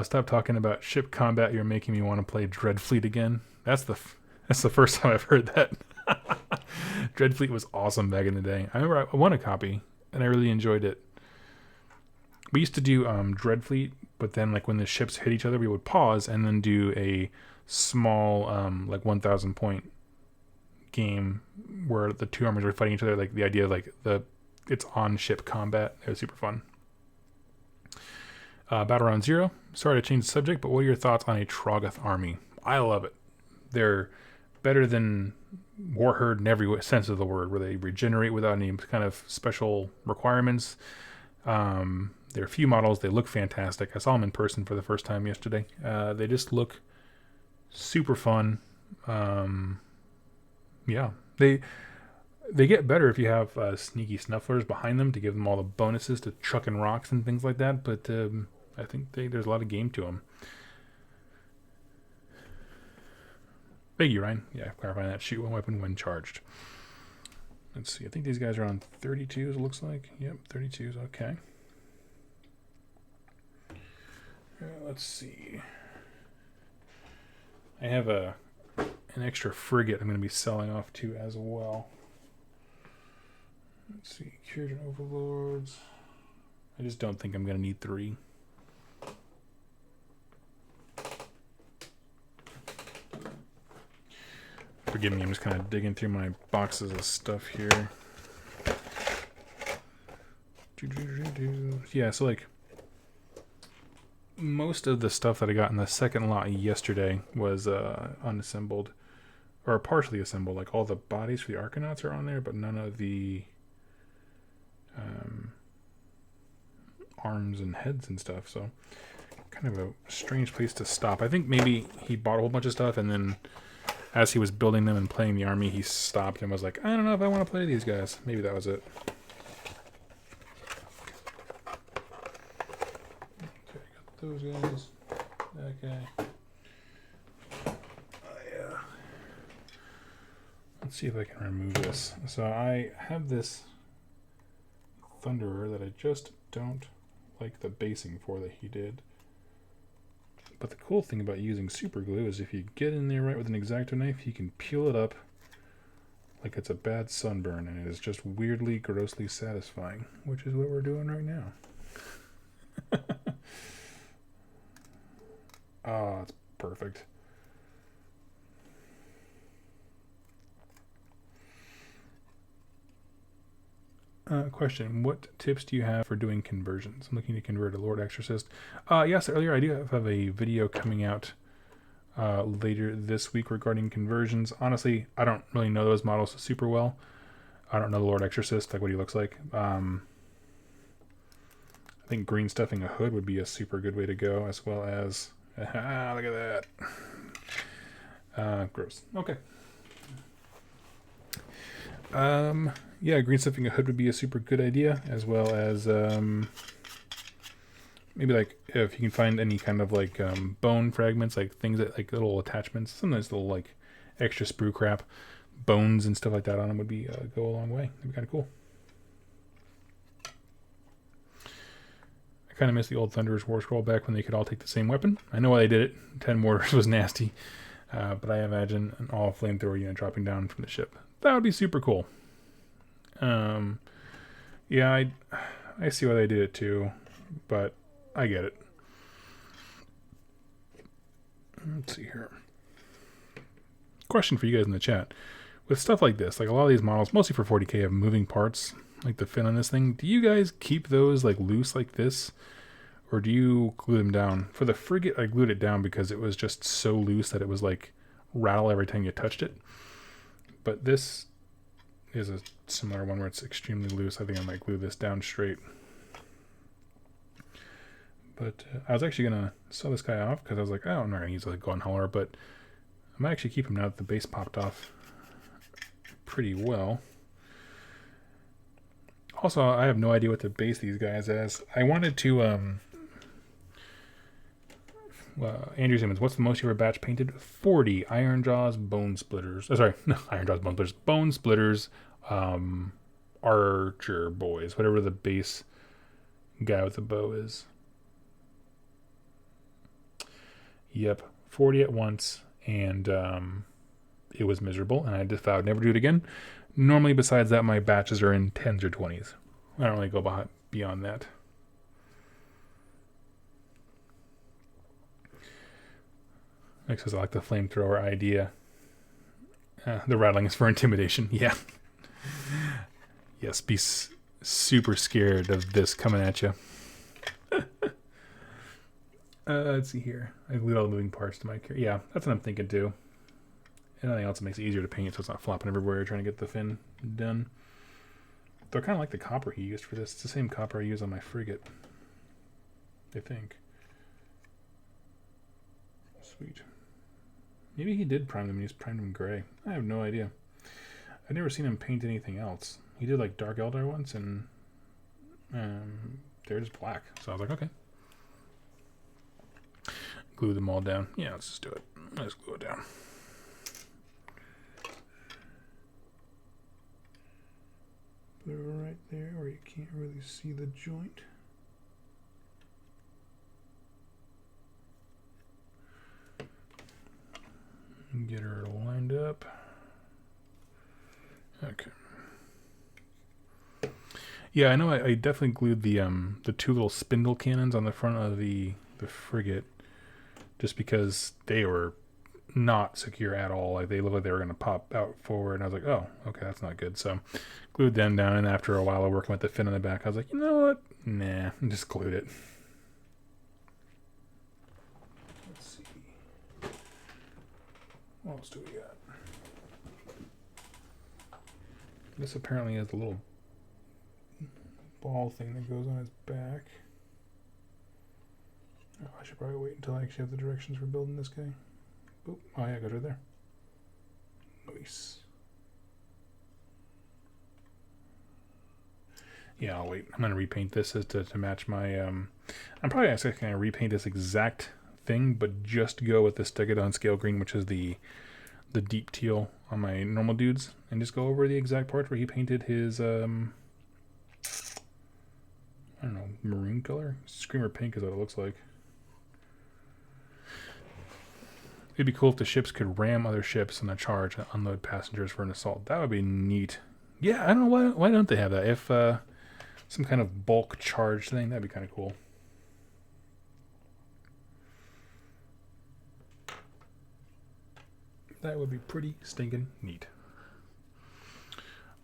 Stop talking about ship combat. You're making me want to play Dreadfleet again. That's the first time I've heard that. Dreadfleet was awesome back in the day. I remember I won a copy and I really enjoyed it. We used to do Dreadfleet, but then like when the ships hit each other, we would pause and then do a small like 1,000 point game where the two armies were fighting each other. Like the idea of like it's on ship combat. It was super fun. Battle Round 0. Sorry to change the subject, but what are your thoughts on a Troggoth army? I love it. They're better than Warherd in every sense of the word, where they regenerate without any kind of special requirements. There are a few models. They look fantastic. I saw them in person for the first time yesterday. They just look super fun. Yeah, they get better if you have sneaky snufflers behind them to give them all the bonuses to chucking rocks and things like that. But I think there's a lot of game to them. Thank you, Ryan. Yeah, clarifying that. Shoot one weapon when charged. Let's see. I think these guys are on 32s, it looks like. Yep, 32s. Okay. Let's see. I have an extra frigate I'm going to be selling off to as well. Let's see. Kharadron Overlords. I just don't think I'm going to need 3. Forgive me, I'm just kind of digging through my boxes of stuff here. Yeah, so like most of the stuff that I got in the second lot yesterday was unassembled or partially assembled. Like all the bodies for the Arcanauts are on there, but none of the arms and heads and stuff. So kind of a strange place to stop. I think maybe he bought a whole bunch of stuff and then as he was building them and playing the army, he stopped and was like, I don't know if I want to play these guys. Maybe that was it. Okay, got those guys. That guy. Yeah. Let's see if I can remove this. So I have this Thunderer that I just don't like the basing for that he did. But the cool thing about using super glue is if you get in there right with an X-Acto knife, you can peel it up like it's a bad sunburn, and it is just weirdly, grossly satisfying, which is what we're doing right now. Oh, it's perfect. Question, what tips do you have for doing conversions? I'm looking to convert a Lord Exorcist. Yes, earlier I do have a video coming out later this week regarding conversions. Honestly, I don't really know those models super well. I don't know the Lord Exorcist, like what he looks like. I think green stuffing a hood would be a super good way to go, as well as... look at that. Gross. Okay. Yeah, green stuffing a hood would be a super good idea, as well as maybe like if you can find any kind of like bone fragments, like things that like little attachments, sometimes little like extra sprue crap, bones and stuff like that on them would be go a long way. That'd be kind of cool. I kind of miss the old Thunderer's War Scroll back when they could all take the same weapon. I know why they did it. 10 mortars was nasty, but I imagine an all flamethrower unit dropping down from the ship. That would be super cool. Yeah, I see why they did it too, but I get it. Let's see here. Question for you guys in the chat. With stuff like this, like a lot of these models, mostly for 40k, have moving parts, like the fin on this thing. Do you guys keep those like loose like this? Or do you glue them down? For the frigate, I glued it down because it was just so loose that it was like rattle every time you touched it. But this is a similar one where it's extremely loose. I think I might glue this down straight. But I was actually going to sell this guy off because I was like, oh, I'm not going to use a gun hauler, but I might actually keep him now that the base popped off pretty well. Also, I have no idea what to base these guys as. I wanted to, Andrew Simmons, what's the most you ever batch painted? 40 Iron Jaws Bone Splitters. Oh, sorry, no, Iron Jaws Bone Splitters. Bone Splitters, Archer Boys, whatever the base guy with the bow is. Yep, 40 at once, and it was miserable, and I just vowed never do it again. Normally, besides that, my batches are in 10s or 20s. I don't really go beyond that. Next says I like the flamethrower idea. The rattling is for intimidation. Yeah. Yes, be super scared of this coming at you. Let's see here. I glued all the moving parts to my character. Yeah, that's what I'm thinking too. And anything else that makes it easier to paint so it's not flopping everywhere trying to get the fin done. Though I kind of like the copper he used for this. It's the same copper I use on my frigate, I think. Sweet. Maybe he did prime them and he's primed them gray. I have no idea. I've never seen him paint anything else. He did like Dark Eldar once and they're just black. So I was like, okay. Glue them all down. Yeah, let's just do it. Let's glue it down. Put it right there where you can't really see the joint. Get her lined up. Okay. Yeah, I know I definitely glued the two little spindle cannons on the front of the frigate just because they were not secure at all. Like they looked like they were going to pop out forward, and I was like, oh, okay, that's not good. So glued them down, and after a while of working with the fin on the back, I was like, you know what? Nah, and just glued it. Let's see. What else do we got? This apparently has a little ball thing that goes on his back. Oh, I should probably wait until I actually have the directions for building this guy. Boop. Oh yeah, it goes right there. Nice. Yeah, I'll wait. I'm going to repaint this as to match my... I'm probably actually going to repaint this exact thing, but just go with the Stegodon Scale Green, which is the deep teal on my normal dudes, and just go over the exact part where he painted his... I don't know, maroon color? Screamer pink is what it looks like. It'd be cool if the ships could ram other ships on a charge and unload passengers for an assault. That would be neat. Yeah, I don't know why don't they have that? If some kind of bulk charge thing, that'd be kind of cool. That would be pretty stinking neat.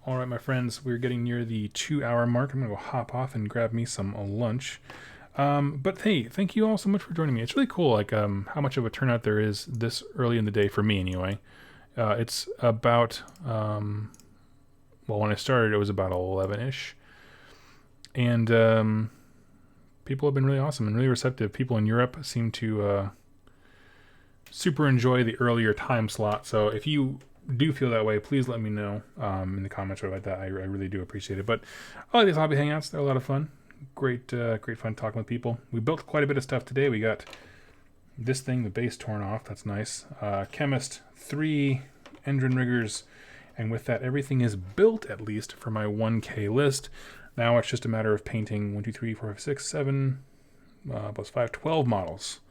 All right, my friends, we're getting near the 2-hour mark. I'm going to go hop off and grab me some lunch. But hey, thank you all so much for joining me. It's really cool, like how much of a turnout there is this early in the day for me, anyway. It's about well, when I started, it was about 11ish, and people have been really awesome and really receptive. People in Europe seem to super enjoy the earlier time slot. So if you do feel that way, please let me know in the comments or about that. I really do appreciate it. But I like these hobby hangouts; they're a lot of fun. Great fun talking with people. We built quite a bit of stuff today. We got this thing, the base torn off. That's nice. Chemist, 3 engine riggers, and with that, everything is built at least for my 1K list. Now it's just a matter of painting 1, 2, 3, 4, 5, 6, 7 plus 5, 12 models.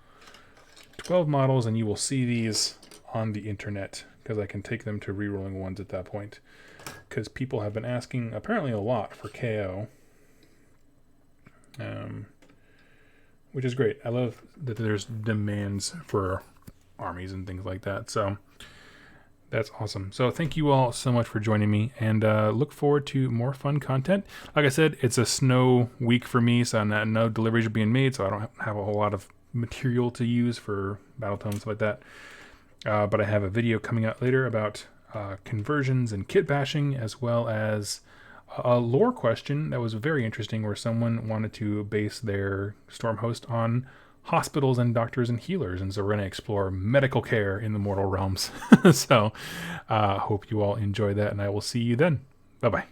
12 models, and you will see these on the internet because I can take them to rerolling ones at that point. Because people have been asking apparently a lot for KO. Which is great. I love that there's demands for armies and things like that. So that's awesome. So thank you all so much for joining me, and look forward to more fun content. Like I said, it's a snow week for me, so no deliveries are being made, so I don't have a whole lot of material to use for Battletomes and stuff like that. But I have a video coming out later about conversions and kit bashing, as well as a lore question that was very interesting where someone wanted to base their Stormhost on hospitals and doctors and healers, and so we're going to explore medical care in the mortal realms. So hope you all enjoy that, and I will see you then. Bye-bye.